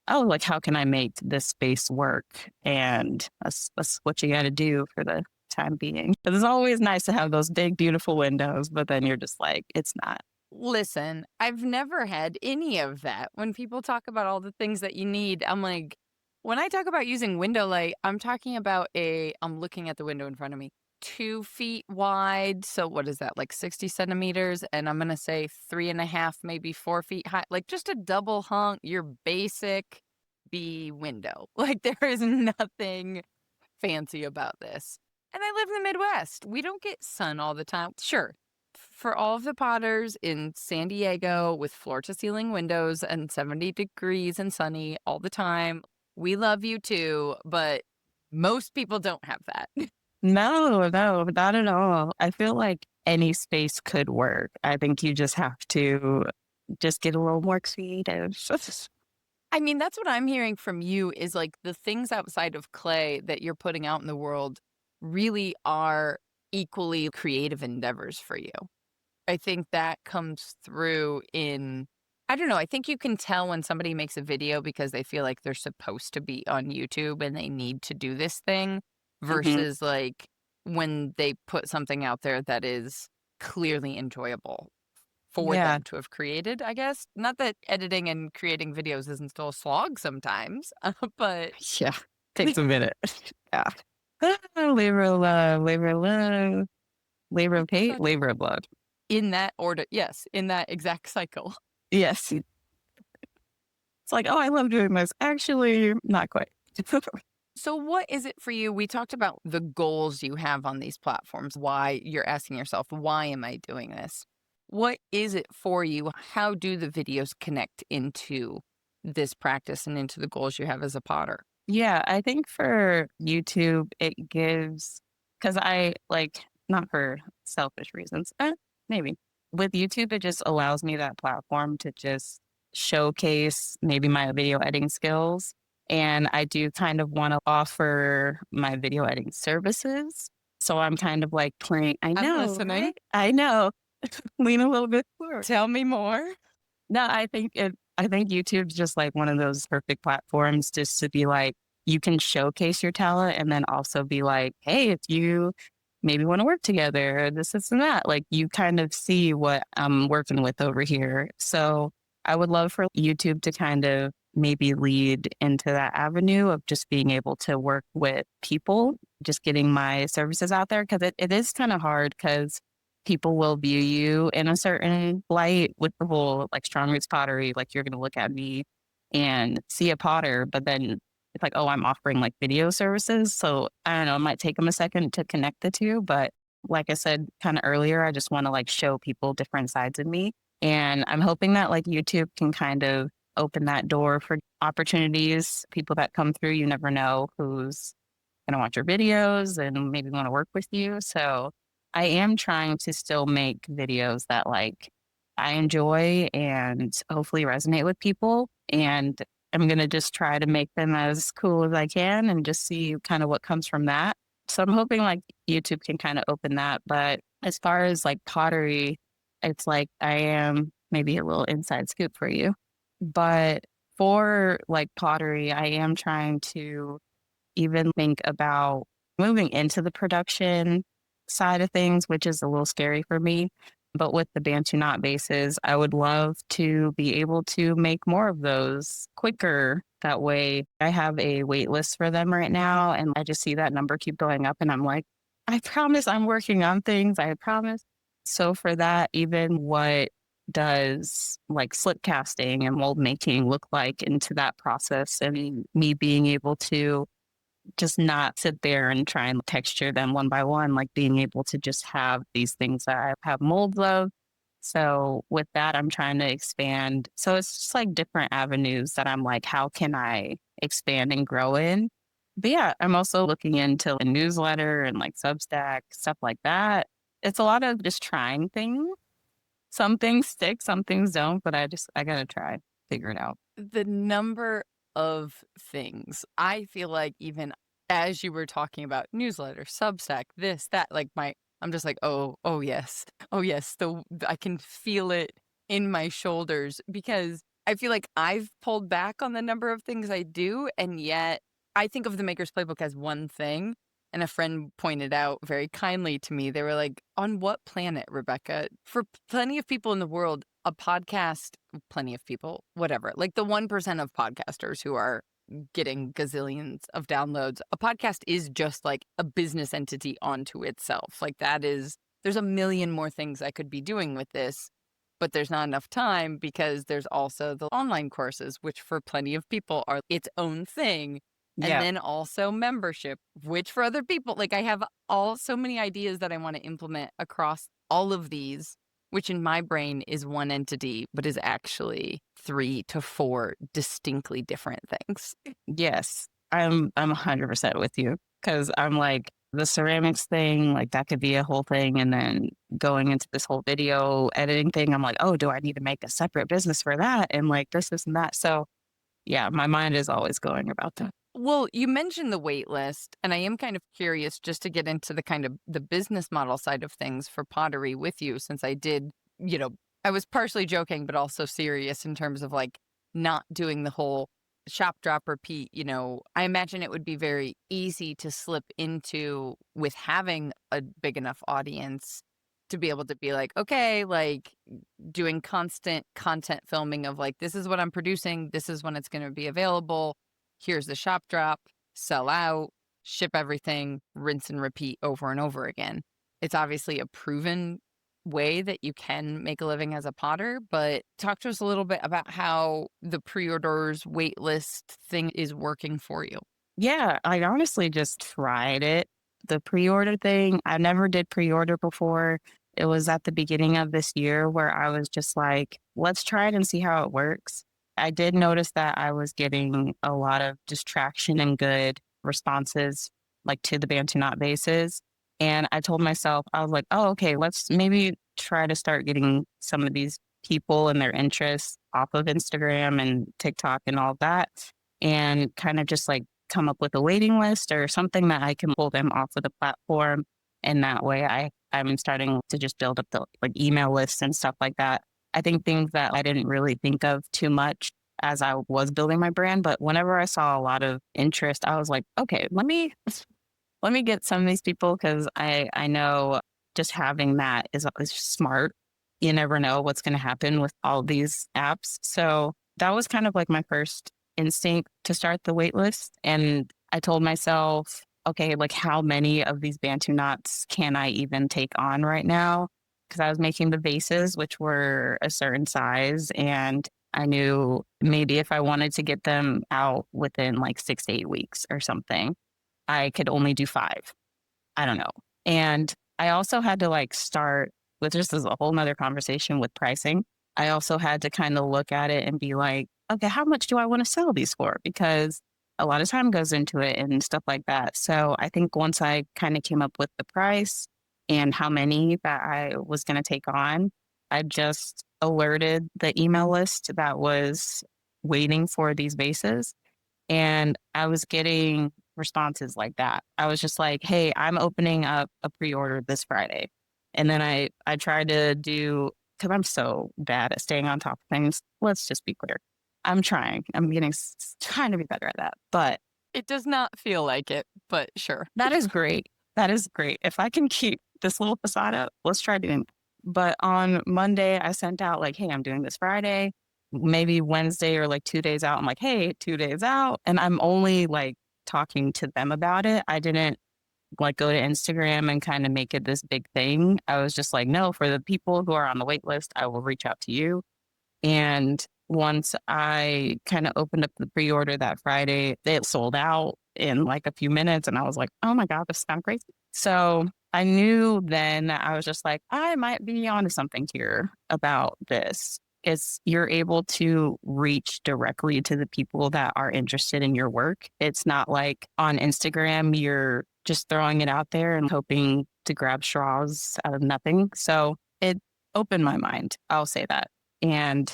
like, how can I make this space work? And that's what you got to do for the time being. But it's always nice to have those big, beautiful windows, but then you're just like, it's not. listen, I've never had any of that. When people talk about all the things that you need, I'm like, when I talk about using window light, I'm talking about I'm looking at the window in front of me, 2 feet wide. So what is that, like 60 centimeters? And I'm going to say 3.5, maybe 4 feet high, like just a double hung, your basic B window. Like there is nothing fancy about this. And I live in the Midwest. We don't get sun all the time. Sure, for all of the potters in San Diego with floor to ceiling windows and 70 degrees and sunny all the time, we love you too, but most people don't have that. No, not at all. I feel like any space could work. I think you just have to just get a little more creative. I mean, that's what I'm hearing from you is like the things outside of clay that you're putting out in the world really are equally creative endeavors for you. I think that comes through in, I don't know, I think you can tell when somebody makes a video because they feel like they're supposed to be on YouTube and they need to do this thing versus like when they put something out there that is clearly enjoyable for Yeah. them to have created, I guess. Not that editing and creating videos isn't still a slog sometimes, but Yeah. Takes a minute. Yeah. Labor of love, labor of love, labor of hate, labor of love. in that order, yes, in that exact cycle. Yes. It's like, oh, I love doing this. Actually, not quite. So what is it for you? We talked about the goals you have on these platforms, why you're asking yourself, why am I doing this? What is it for you? How do the videos connect into this practice and into the goals you have as a potter? Yeah, I think for YouTube, it gives, because I like, not for selfish reasons, maybe. With YouTube, it just allows me that platform to just showcase maybe my video editing skills. And I do kind of want to offer my video editing services. So I'm kind of like playing, I I'm know, listening. right? I know. Lean a little bit forward. Tell me more. No, I think YouTube's just like one of those perfect platforms just to be like, you can showcase your talent and then also be like, hey, if you maybe want to work together, this and that, like you kind of see what I'm working with over here. So I would love for YouTube to kind of maybe lead into that avenue of just being able to work with people, just getting my services out there. Cause it is kind of hard because people will view you in a certain light with the whole like strong roots pottery. Like you're going to look at me and see a potter, but then it's like, oh, I'm offering like video services. So I don't know, it might take them a second to connect the two. But like I said kind of earlier, I just want to like show people different sides of me. And I'm hoping that like YouTube can kind of open that door for opportunities. People that come through, you never know who's going to watch your videos and maybe want to work with you. So I am trying to still make videos that like I enjoy and hopefully resonate with people. And I'm going to just try to make them as cool as I can and just see kind of what comes from that. So I'm hoping like YouTube can kind of open that. But as far as like pottery, it's like I am maybe a little inside scoop for you. But for like pottery, I am trying to even think about moving into the production side of things, which is a little scary for me. But with the Bantu knot bases, I would love to be able to make more of those quicker. That way, I have a wait list for them right now. And I just see that number keep going up. And I'm like, I promise I'm working on things. I promise. So for that, even what does like slip casting and mold making look like into that process and me being able to just not sit there and try and texture them one by one, like being able to just have these things that I have molds of. So with that, I'm trying to expand. So it's just like different avenues that I'm like, how can I expand and grow in? But yeah, I'm also looking into a newsletter and like Substack, stuff like that. It's a lot of just trying things. Some things stick, some things don't, but I gotta try, figure it out. The number of things, I feel like even as you were talking about newsletter, Substack, this, that, like I'm just like, oh yes. Oh yes. I can feel it in my shoulders because I feel like I've pulled back on the number of things I do. And yet I think of the Maker's Playbook as one thing. And a friend pointed out very kindly to me, they were like, on what planet, Rebecca? For plenty of people in the world, a podcast, plenty of people, whatever, like the 1% of podcasters who are getting gazillions of downloads, a podcast is just like a business entity onto itself. Like there's a million more things I could be doing with this, but there's not enough time because there's also the online courses, which for plenty of people are its own thing. And Yeah. then also membership, which for other people, like I have so many ideas that I want to implement across all of these, which in my brain is one entity, but is actually 3 to 4 distinctly different things. Yes, I'm 100% with you because I'm like the ceramics thing, like that could be a whole thing, and then going into this whole video editing thing, I'm like, oh, do I need to make a separate business for that? And like this and that. So yeah, my mind is always going about that. Well, you mentioned the wait list, and I am kind of curious just to get into the kind of the business model side of things for pottery with you, since I did, I was partially joking, but also serious in terms of like not doing the whole shop drop repeat. I imagine it would be very easy to slip into with having a big enough audience to be able to be like, okay, like doing constant content filming of like, this is what I'm producing, this is when it's going to be available. Here's the shop drop, sell out, ship everything, rinse and repeat over and over again. It's obviously a proven way that you can make a living as a potter, but talk to us a little bit about how the pre-orders wait list thing is working for you. Yeah, I honestly just tried it. The pre-order thing, I never did pre-order before. It was at the beginning of this year where I was just like, let's try it and see how it works. I did notice that I was getting a lot of distraction and good responses like to the Bantu knot bases. And I told myself, I was like, oh, okay, let's maybe try to start getting some of these people and their interests off of Instagram and TikTok and all that. And kind of just like come up with a waiting list or something that I can pull them off of the platform. And that way I'm starting to just build up the like email lists and stuff like that. I think things that I didn't really think of too much as I was building my brand, but whenever I saw a lot of interest, I was like, okay, let me get some of these people because I know just having that is smart. you never know what's going to happen with all these apps. So that was kind of like my first instinct to start the wait list. And I told myself, okay, like how many of these Bantu knots can I even take on right now? Because I was making the vases, which were a certain size. And I knew maybe if I wanted to get them out within like 6 to 8 weeks or something, I could only do five. I don't know. And I also had to like start with this is a whole nother conversation with pricing. I also had to kind of look at it and be like, okay, how much do I want to sell these for? Because a lot of time goes into it and stuff like that. So I think once I kind of came up with the price and how many that I was going to take on, I just alerted the email list that was waiting for these vases. And I was getting responses like that. I was just like, hey, I'm opening up a pre-order this Friday. And then I tried to do, because I'm so bad at staying on top of things. Let's just be clear. I'm trying. I'm trying to be better at that. But It does not feel like it, but sure. that is great. That is great. If I can keep this little facade up, let's try doing it. But on Monday, I sent out like, hey, I'm doing this Friday. Maybe Wednesday or like 2 days out. I'm like, hey, 2 days out. And I'm only like talking to them about it. I didn't like go to Instagram and kind of make it this big thing. I was just like, no, for the people who are on the wait list, I will reach out to you. And once I kind of opened up the pre-order that Friday, it sold out in like a few minutes. And I was like, oh my God, this sounds crazy. So I knew then that I was just like, I might be onto something here about this. Is you're able to reach directly to the people that are interested in your work. It's not like on Instagram, you're just throwing it out there and hoping to grab straws out of nothing. So it opened my mind. I'll say that. And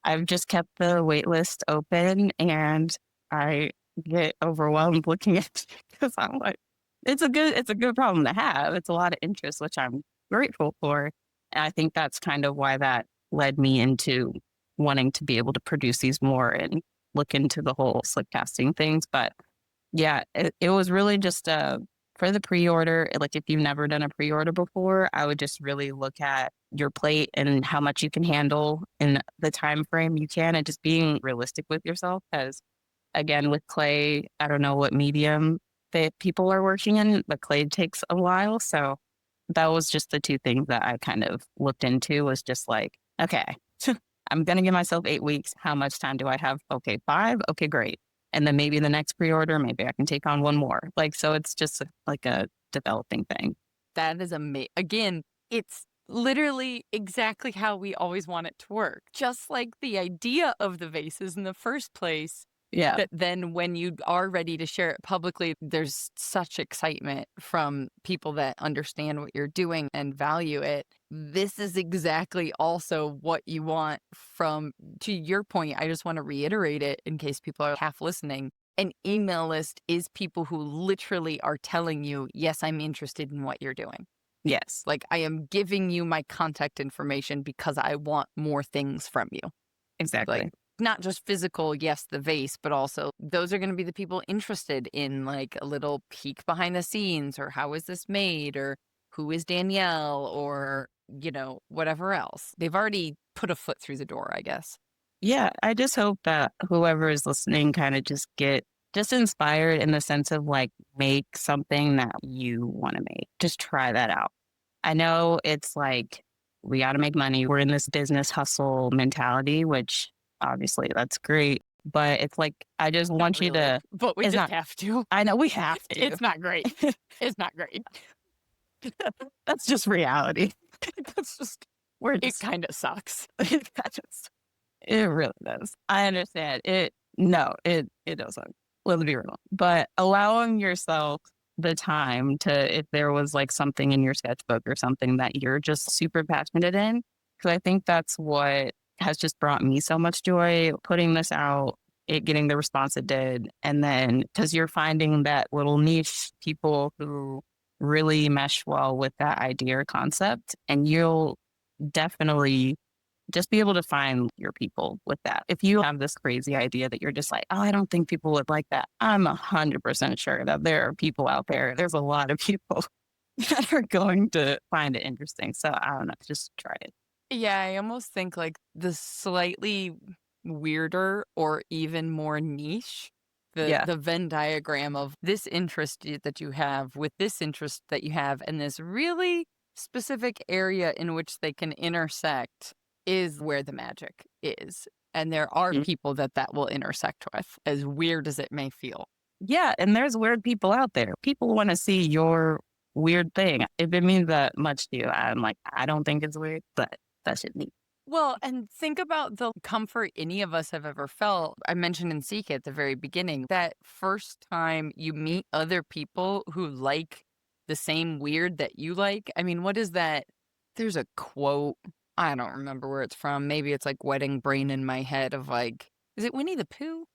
I've just kept the wait list open and I get overwhelmed looking at because I'm like, it's a good problem to have. It's a lot of interest, which I'm grateful for. And I think that's kind of why that led me into wanting to be able to produce these more and look into the whole slip casting things. But yeah, it was really just for the pre-order. Like if you've never done a pre-order before, I would just really look at your plate and how much you can handle in the time frame you can, and just being realistic with yourself. Because again, with clay, I don't know what medium that people are working in, but clay takes a while. So that was just the two things that I kind of looked into was just like, okay, I'm going to give myself 8 weeks. How much time do I have? Okay, 5. Okay, great. And then maybe the next pre-order, maybe I can take on one more. Like, so it's just like a developing thing. That is amazing. Again, it's literally exactly how we always want it to work. Just like the idea of the vases in the first place. Yeah. That then when you are ready to share it publicly, there's such excitement from people that understand what you're doing and value it. This is exactly also what you want from, to your point, I just want to reiterate it in case people are half listening. An email list is people who literally are telling you, yes, I'm interested in what you're doing. Yes. Like I am giving you my contact information because I want more things from you. Exactly. Like, not just physical, yes, the vase, but also those are going to be the people interested in like a little peek behind the scenes or how is this made or who is Danielle or, whatever else. They've already put a foot through the door, I guess. Yeah. I just hope that whoever is listening kind of just get just inspired in the sense of like make something that you want to make. Just try that out. I know it's like we got to make money. We're in this business hustle mentality, which obviously that's great. But it's like, I just want you to. But we it's just not, have to. I know we have to. It's not great. It's not great. That's just reality. That's just, It kind of sucks. It really does. I understand. It doesn't. Let's be real. But allowing yourself the time to, if there was like something in your sketchbook or something that you're just super passionate in, because I think that's what has just brought me so much joy putting this out, it getting the response it did. And then because you're finding that little niche people who really mesh well with that idea or concept, and you'll definitely just be able to find your people with that. If you have this crazy idea that you're just like, oh, I don't think people would like that, I'm 100% sure that there are people out there. There's a lot of people that are going to find it interesting. So I don't know, just try it. Yeah, I almost think like the slightly weirder or even more niche, Yeah. the Venn diagram of this interest that you have with this interest that you have and this really specific area in which they can intersect is where the magic is. And there are Mm. people that that will intersect with, as weird as it may feel. Yeah, and there's weird people out there. People wanna see your weird thing. If it means that much to you, I'm like, I don't think it's weird, but that shit neat. Well, and think about the comfort any of us have ever felt. I mentioned in Seek at the very beginning that first time you meet other people who like the same weird that you like. I mean, what is that? There's a quote. I don't remember where it's from. Maybe it's like wedding brain in my head of like, is it Winnie the Pooh?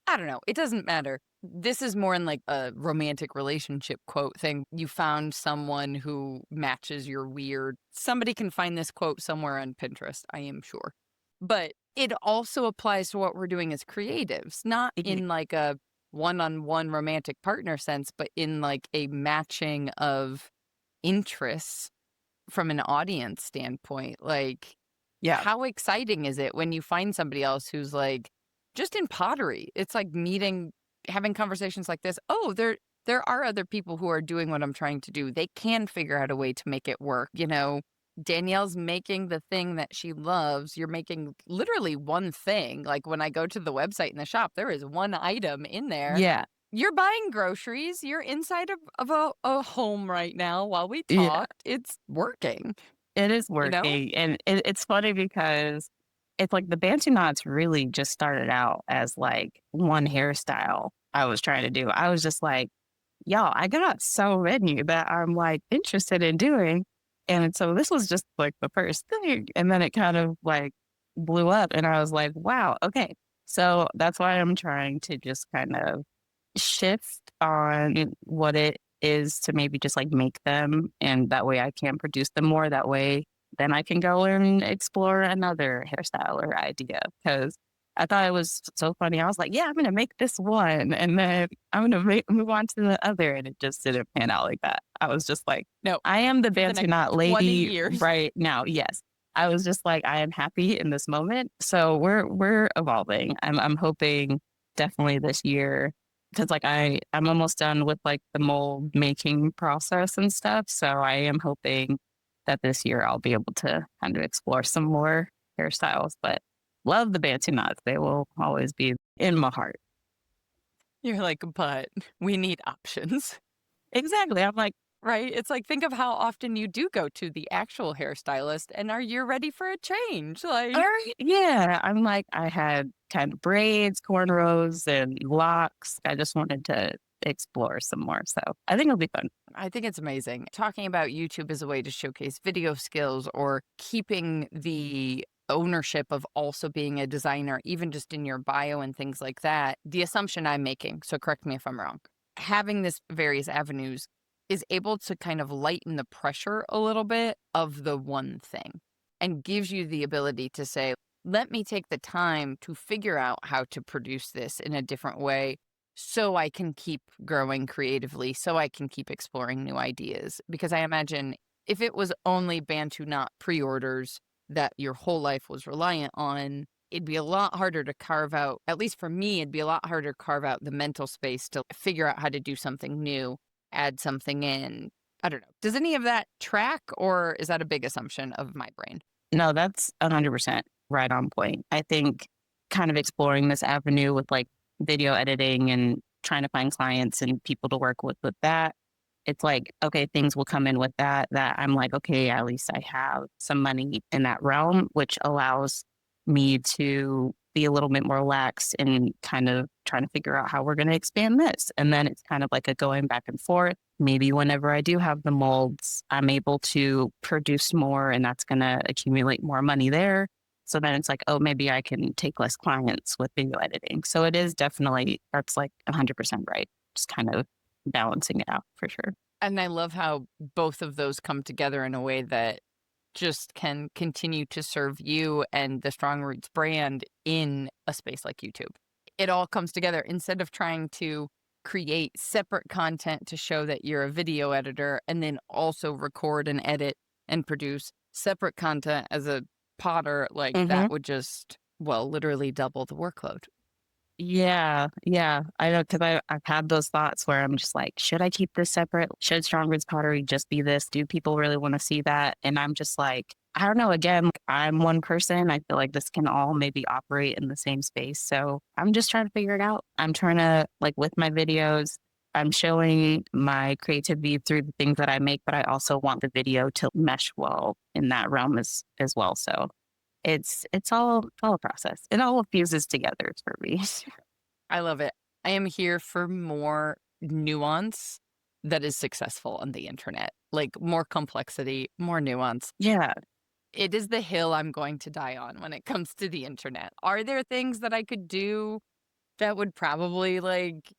I don't know. It doesn't matter. This is more in like a romantic relationship quote thing. You found someone who matches your weird. Somebody can find this quote somewhere on Pinterest, I am sure. But it also applies to what we're doing as creatives, not Mhm. in like a one on one romantic partner sense, but in like a matching of interests from an audience standpoint. Like, Yeah. how exciting is it when you find somebody else who's like, just in pottery, it's like meeting, having conversations like this. Oh, there are other people who are doing what I'm trying to do. They can figure out a way to make it work. You know, Danielle's making the thing that she loves. You're making literally one thing. Like when I go to the website in the shop, there is one item in there. Yeah. You're buying groceries. You're inside of a home right now while we Yeah. talked. It's working, It is you know? working, and it's funny because it's like the Bantu knots really just started out as, like, one hairstyle I was trying to do. I was just like, "Y'all, I got so many that I'm, like, interested in doing," and so this was just, like, the first thing, and then it kind of, like, blew up, and I was like, "Wow, okay." So that's why I'm trying to just kind of shift on what it is to maybe just like make them and that way I can produce them more. That way then I can go and explore another hairstyle or idea because I thought it was so funny. I was like, yeah, I'm going to make this one and then I'm going to move on to the other. And it just didn't pan out like that. I was just like, No, I am the for the Bantu next knot 20 lady years. right now. Yes. I was just like, I am happy in this moment. So we're evolving. I'm hoping definitely this year because like I'm almost done with like the mold making process and stuff. So I am hoping that this year I'll be able to kind of explore some more hairstyles. But love the Bantu knots. They will always be in my heart. You're like, but we need options, Exactly. I'm like, right? It's like, think of how often you do go to the actual hairstylist and are you ready for a change? all Like, right, yeah. I'm like, I had kind of braids, cornrows, and locks. I just wanted to explore some more. So I think it'll be fun. I think it's amazing. Talking about YouTube as a way to showcase video skills or keeping the ownership of also being a designer, even just in your bio and things like that. The assumption I'm making, so correct me if I'm wrong, having this various avenues is able to kind of lighten the pressure a little bit of the one thing and gives you the ability to say, let me take the time to figure out how to produce this in a different way so I can keep growing creatively, so I can keep exploring new ideas. Because I imagine if it was only Bantu not pre orders that your whole life was reliant on, it'd be a lot harder to carve out, at least for me, it'd be a lot harder to carve out the mental space to figure out how to do something new, add something in. I don't know. Does any of that track, or is that a big assumption of my brain? No, that's 100% right on point. I think kind of exploring this avenue with like video editing and trying to find clients and people to work with that. It's like, okay, things will come in with that I'm like, okay, at least I have some money in that realm, which allows me to be a little bit more lax in kind of trying to figure out how we're going to expand this. And then it's kind of like a going back and forth. Maybe whenever I do have the molds, I'm able to produce more and that's going to accumulate more money there. So then it's like, oh, maybe I can take less clients with video editing. So it is definitely, that's like 100% right. Just kind of balancing it out for sure. And I love how both of those come together in a way that just can continue to serve you and the Strong Roots brand in a space like YouTube. It all comes together instead of trying to create separate content to show that you're a video editor and then also record and edit and produce separate content as a potter, like Hmm. that would just, well, literally double the workload. Yeah, yeah. I know because I've had those thoughts where I'm just like, should I keep this separate? Should Strong Roots Pottery just be this? Do people really want to see that? And I'm just like, I don't know. Again, like, I'm one person. I feel like this can all maybe operate in the same space. So I'm just trying to figure it out. I'm trying to like with my videos, I'm showing my creativity through the things that I make, but I also want the video to mesh well in that realm as well. So it's all a process. It all fuses together for me. I love it. I am here for more nuance that is successful on the internet, like more complexity, more nuance. Yeah, It is the hill I'm going to die on when it comes to the internet. Are there things that I could do that would probably, like,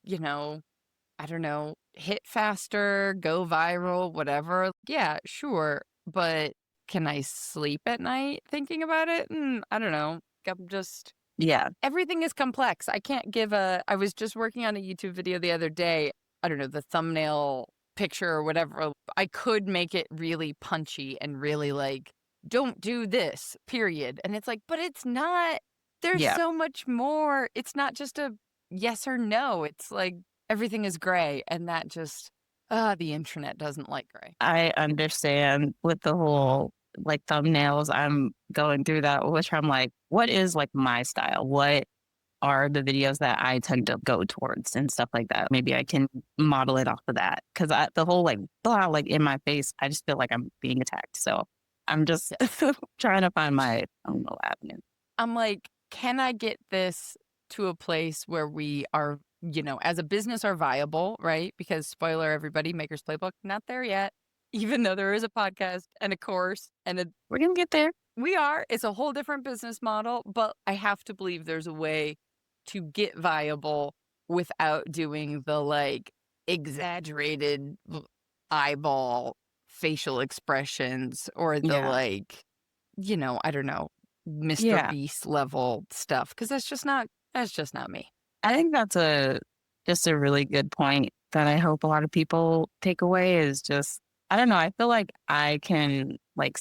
I don't know, hit faster, go viral, whatever? Yeah, sure. But can I sleep at night thinking about it? I don't know. I'm just yeah, everything is complex. I can't give a I was just working on a YouTube video the other day. I don't know, the thumbnail picture or whatever. I could make it really punchy and really like, don't do this, period. And it's like, but it's not. There's yeah. so much more. It's not just a yes or no. It's like everything is gray. And that just, the internet doesn't like gray. I understand with the whole like thumbnails. I'm going through that, which I'm like, what is like my style? What are the videos that I tend to go towards and stuff like that? Maybe I can model it off of that because the whole like blah, like in my face, I just feel like I'm being attacked. So I'm just trying to find my own little avenue. I'm like, can I get this to a place where we are, as a business are viable, right? Because spoiler, everybody, Maker's Playbook, not there yet. Even though there is a podcast and a course We're gonna get there. it's a whole different business model, but I have to believe there's a way to get viable without doing the like exaggerated eyeball facial expressions or the Yeah. like I don't know, Mr. Yeah. Beast level stuff because that's just not me. I think that's just a really good point that I hope a lot of people take away is just I don't know, I feel like I can like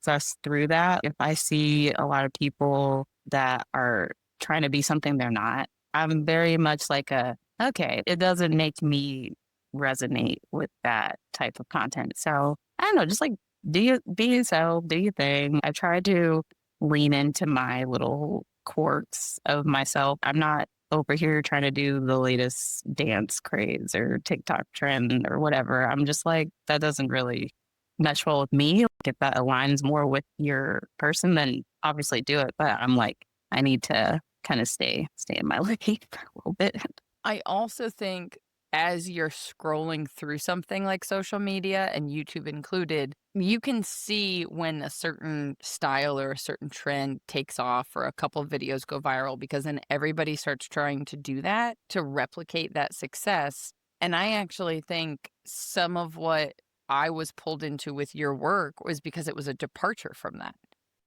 suss through that if I see a lot of people that are trying to be something they're not. I'm very much like a okay, it doesn't make me resonate with that type of content. So I don't know, just like be yourself, do your thing. I try to lean into my little quirks of myself. I'm not over here trying to do the latest dance craze or TikTok trend or whatever. I'm just like, that doesn't really mesh well with me. Like, if that aligns more with your person, then obviously do it. But I'm like, I need to kind of stay in my lane for a little bit. I also think as you're scrolling through something like social media and YouTube included, you can see when a certain style or a certain trend takes off or a couple of videos go viral because then everybody starts trying to do that to replicate that success. And I actually think some of what I was pulled into with your work was because it was a departure from that.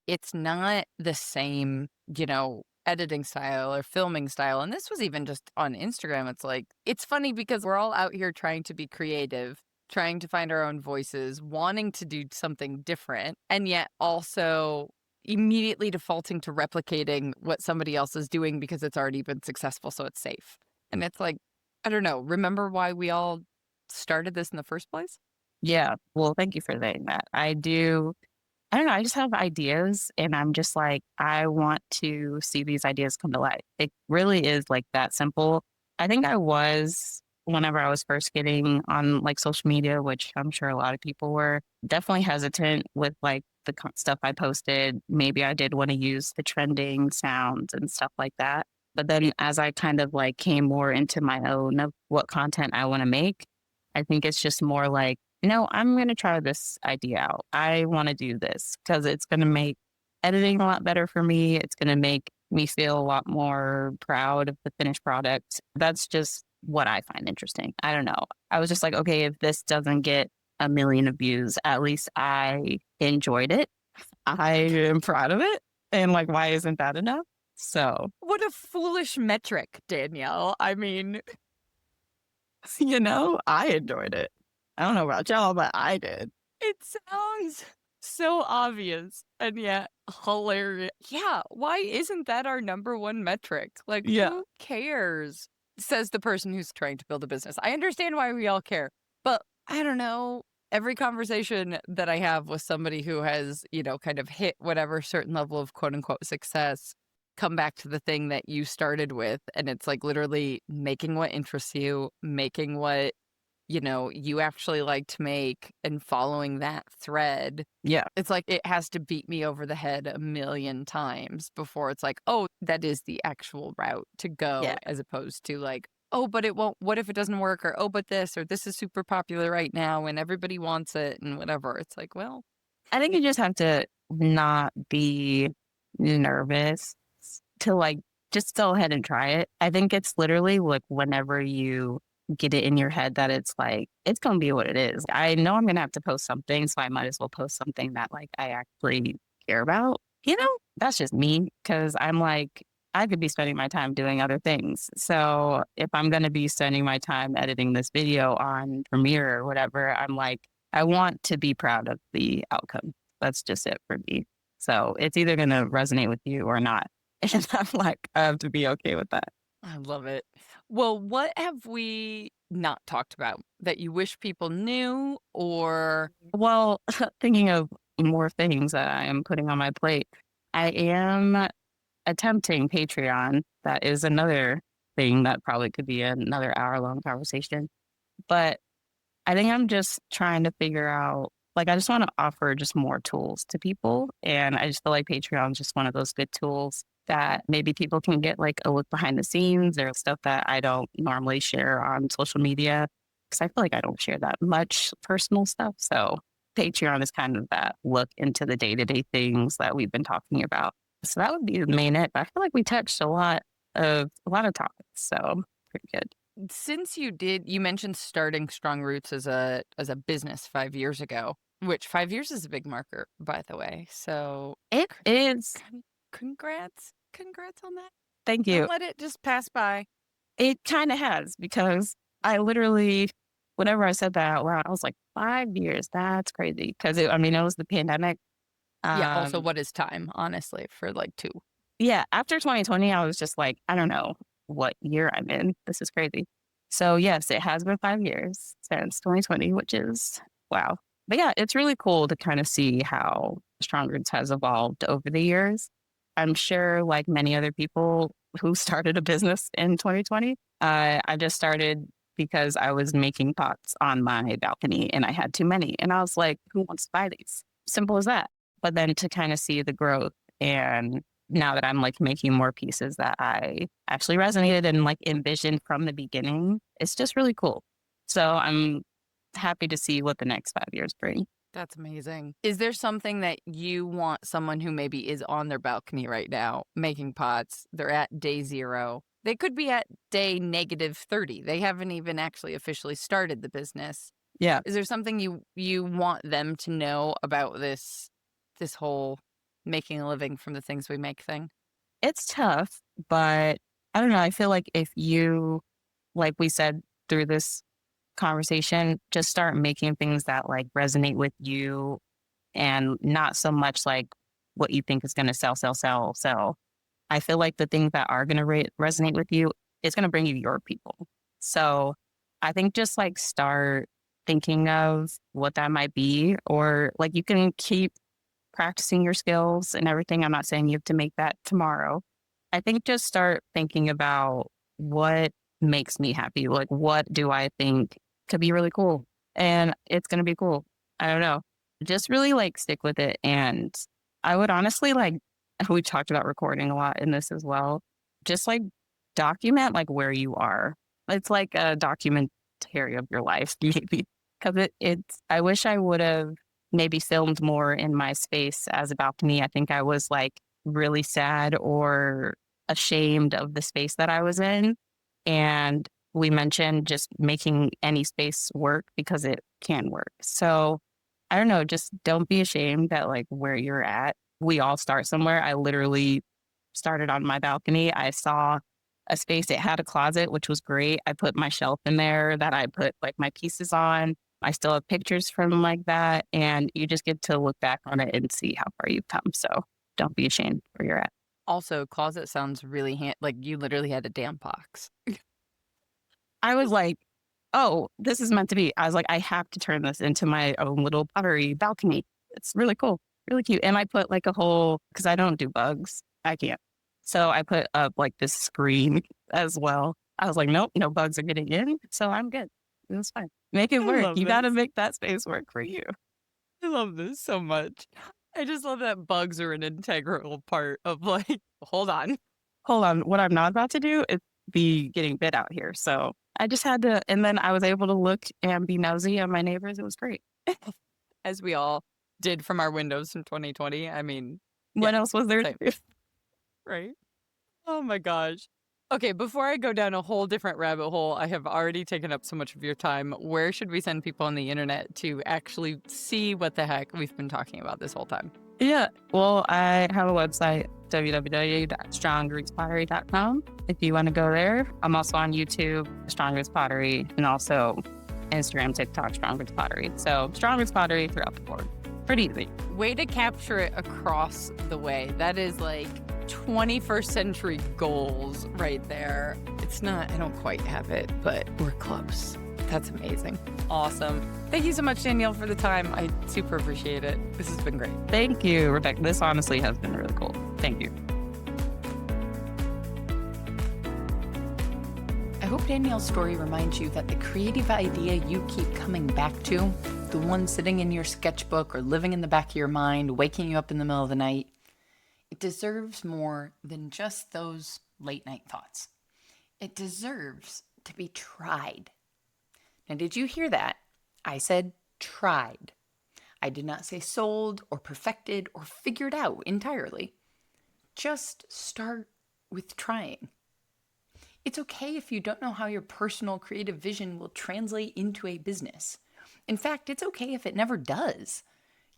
It's not the same, editing style or filming style. And this was even just on Instagram. It's like, it's funny because we're all out here trying to be creative, trying to find our own voices, wanting to do something different, and yet also immediately defaulting to replicating what somebody else is doing because it's already been successful. So it's safe. And it's like, I don't know. Remember why we all started this in the first place? Yeah. Well, thank you for saying that. I don't know. I just have ideas and I'm just like, I want to see these ideas come to life. It really is like that simple. I think I was, whenever I was first getting on like social media, which I'm sure a lot of people were, definitely hesitant with like the stuff I posted. Maybe I did want to use the trending sounds and stuff like that. But then as I kind of like came more into my own of what content I want to make, I think it's just more like, no, I'm going to try this idea out. I want to do this because it's going to make editing a lot better for me. It's going to make me feel a lot more proud of the finished product. That's just what I find interesting. I don't know. I was just like, okay, if this doesn't get a million of views, at least I enjoyed it. I am proud of it. And like, why isn't that enough? So, What a foolish metric, Danielle. I mean, I enjoyed it. I don't know about y'all, but I did. it sounds So obvious and yet hilarious. Yeah, why isn't that our number one metric? Like, Yeah. who cares? Says the person who's trying to build a business. I understand why we all care, but I don't know. Every conversation that I have with somebody who has, kind of hit whatever certain level of quote unquote success, come back to the thing that you started with. And it's like literally making what interests you, making what you actually like to make and following that thread. Yeah. It's like it has to beat me over the head a million times before it's like, oh, that is the actual route to go, Yeah. as opposed to like, oh, but it won't, what if it doesn't work? Or, oh, but this, or this is super popular right now and everybody wants it and whatever. It's like, well, I think you just have to not be nervous to like just go ahead and try it. I think it's literally like whenever you get it in your head that it's like, it's going to be what it is. I know I'm going to have to post something, so I might as well post something that like I actually care about. That's just me because I'm like, I could be spending my time doing other things. So if I'm going to be spending my time editing this video on Premiere or whatever, I'm like, I want to be proud of the outcome. That's just it for me. So it's either going to resonate with you or not. And I'm like, I have to be okay with that. I love it. Well, what have we not talked about that you wish people knew or Well, thinking of more things that I am putting on my plate, I am attempting Patreon. That is another thing that probably could be another hour-long conversation. But I think I'm just trying to figure out, like, I just want to offer just more tools to people. And I just feel like Patreon is just one of those good tools that maybe people can get like a look behind the scenes or stuff that I don't normally share on social media. Cause I feel like I don't share that much personal stuff. So Patreon is kind of that look into the day-to-day things that we've been talking about. So that would be the main it. But I feel like we touched a lot of topics. So pretty good. since you mentioned starting Strong Roots as a business 5 years ago, which 5 years is a big marker, by the way. So It is. congrats on that. Thank you. Don't let it just pass by. It kind of has because I literally, whenever I said that out loud, I was like, 5 years, that's crazy. Because it was the pandemic. Yeah. Also, Um, what is time, honestly, for like two? yeah, after 2020, I was just like, I don't know what year I'm in. This is crazy. So yes, it has been 5 years since 2020, which is wow. But yeah, it's really cool to kind of see how Strong Roots has evolved over the years. I'm sure, like many other people who started a business in 2020, I just started because I was making pots on my balcony and I had too many. And I was like, who wants to buy these? Simple as that. But then to kind of see the growth and now that I'm like making more pieces that I actually resonated and like envisioned from the beginning, it's just really cool. So I'm happy to see what the next 5 years bring. That's amazing. Is there something that you want someone who maybe is on their balcony right now making pots? They're at day 0. They could be at day -30. They haven't even actually officially started the business. Yeah. Is there something you want them to know about this whole making a living from the things we make thing? It's tough, but I don't know. I feel like if you, like we said through this conversation, just start making things that like resonate with you and not so much like what you think is going to sell, sell, sell, sell. I feel like the things that are going to resonate with you is going to bring you your people. So I think just like start thinking of what that might be, or like you can keep practicing your skills and everything. I'm not saying you have to make that tomorrow. I think just start thinking about what makes me happy. Like, what do I think could be really cool? And it's going to be cool. I don't know. Just really like stick with it. And I would honestly like, we talked about recording a lot in this as well. Just like document like where you are. It's like a documentary of your life, maybe. Because I wish I would have maybe filmed more in my space as a balcony. I think I was like really sad or ashamed of the space that I was in. And we mentioned just making any space work because it can work. So I don't know, just don't be ashamed that like where you're at. We all start somewhere. I literally started on my balcony. I saw a space. It had a closet, which was great. I put my shelf in there that I put like my pieces on. I still have pictures from like that. And you just get to look back on it and see how far you've come. So don't be ashamed where you're at. Also, closet sounds really like you literally had a damn box. I was like, oh, this is meant to be. I was like, I have to turn this into my own little pottery balcony. It's really cool, really cute. And I put like a whole, because I don't do bugs. I can't. So I put up like this screen as well. I was like, nope, no bugs are getting in. So I'm good. It was fine. Make it I work. love You got to this. make that space work for you. I love this so much. I just love that bugs are an integral part of like, hold on. Hold on. What I'm not about to do is be getting bit out here. So I just had to, and then I was able to look and be nosy at my neighbors. It was great. As we all did from our windows in 2020. I mean, What yeah, else was there? same. Right? Oh my gosh. Okay, before I go down a whole different rabbit hole, I have already taken up so much of your time. Where should we send people on the internet to actually see what the heck we've been talking about this whole time? Yeah. Well, I have a website, www.strongroots.pottery.com. If you want to go there, I'm also on YouTube, Strong Roots Pottery, and also Instagram, TikTok, Strong Roots Pottery. So Strong Roots Pottery throughout the board. Pretty easy. Way to capture it across the way. That is like 21st century goals right there. It's not, I don't quite have it, but we're close. That's amazing. Awesome. Thank you so much, Danielle, for the time. I super appreciate it. This has been great. Thank you, Rebecca. This honestly has been really cool. Thank you. I hope Danielle's story reminds you that the creative idea you keep coming back to, the one sitting in your sketchbook or living in the back of your mind, waking you up in the middle of the night, it deserves more than just those late night thoughts. It deserves to be tried. Now, did you hear that? I said tried. I did not say sold or perfected or figured out entirely. Just start with trying. It's okay if you don't know how your personal creative vision will translate into a business. In fact, it's okay if it never does.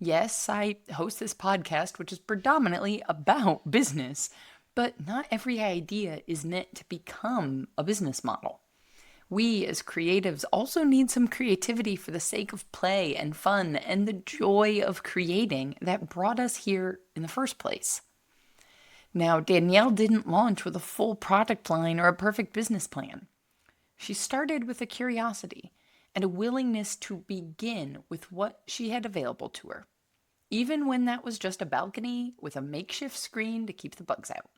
Yes, I host this podcast, which is predominantly about business, but not every idea is meant to become a business model. We as creatives also need some creativity for the sake of play and fun and the joy of creating that brought us here in the first place. Now, Danielle didn't launch with a full product line or a perfect business plan. She started with a curiosity and a willingness to begin with what she had available to her, even when that was just a balcony with a makeshift screen to keep the bugs out.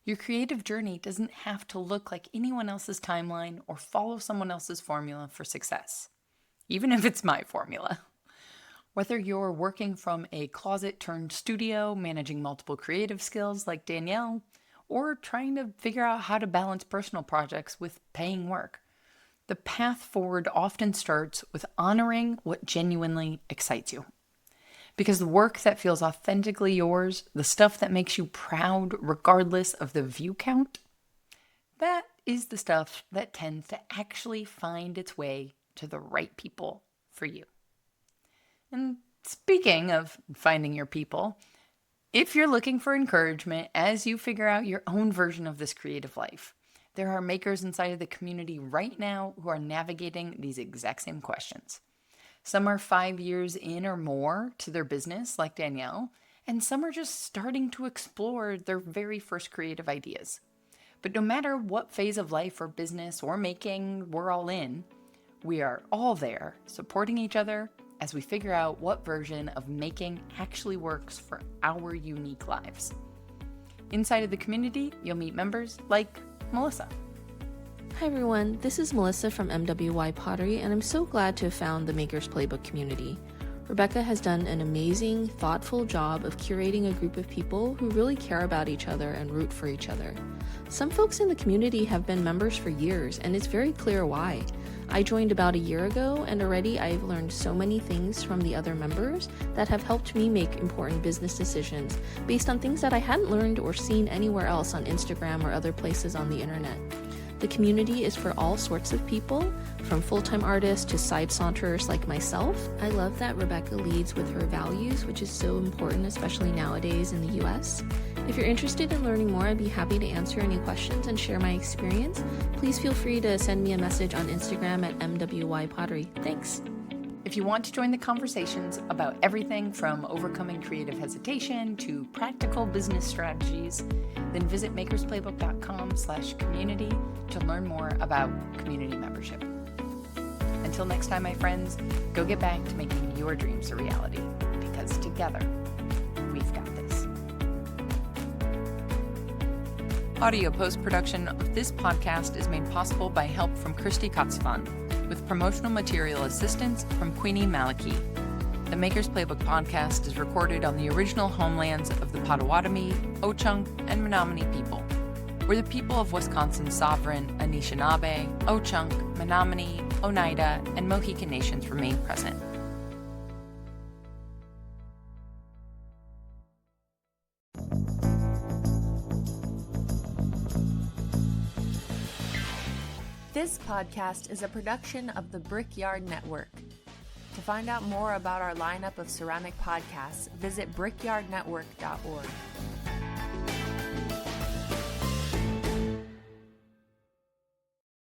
Your creative journey doesn't have to look like anyone else's timeline or follow someone else's formula for success, even if it's my formula. Whether you're working from a closet-turned-studio, managing multiple creative skills like Danielle, or trying to figure out how to balance personal projects with paying work, the path forward often starts with honoring what genuinely excites you. Because the work that feels authentically yours, the stuff that makes you proud regardless of the view count, that is the stuff that tends to actually find its way to the right people for you. And speaking of finding your people, if you're looking for encouragement as you figure out your own version of this creative life, there are makers inside of the community right now who are navigating these exact same questions. Some are 5 years in or more to their business, like Danielle, and some are just starting to explore their very first creative ideas. But no matter what phase of life or business or making we're all in, we are all there supporting each other as we figure out what version of making actually works for our unique lives. Inside of the community, you'll meet members like Melissa. Hi everyone, this is Melissa from MWY Pottery, and I'm so glad to have found the Maker's Playbook community. Rebecca has done an amazing, thoughtful job of curating a group of people who really care about each other and root for each other. Some folks in the community have been members for years, and it's very clear why. I joined about a year ago, and already I've learned so many things from the other members that have helped me make important business decisions based on things that I hadn't learned or seen anywhere else on Instagram or other places on the internet. The community is for all sorts of people, from full-time artists to side saunterers like myself. I love that Rebecca leads with her values, which is so important, especially nowadays in the US. If you're interested in learning more, I'd be happy to answer any questions and share my experience. Please feel free to send me a message on Instagram at MWYPottery. Thanks. If you want to join the conversations about everything from overcoming creative hesitation to practical business strategies, then visit makersplaybook.com/community to learn more about community membership. Until next time, my friends, go get back to making your dreams a reality, because together, we've got this. Audio post-production of this podcast is made possible by help from Christy Kotzfan, with promotional material assistance from Queenie Maliki. The Maker's Playbook podcast is recorded on the original homelands of the Potawatomi, Ho-Chunk, and Menominee people, where the people of Wisconsin's sovereign Anishinaabe, Ho-Chunk, Menominee, Oneida, and Mohican nations remain present. This podcast is a production of the Brickyard Network. To find out more about our lineup of ceramic podcasts, visit brickyardnetwork.org.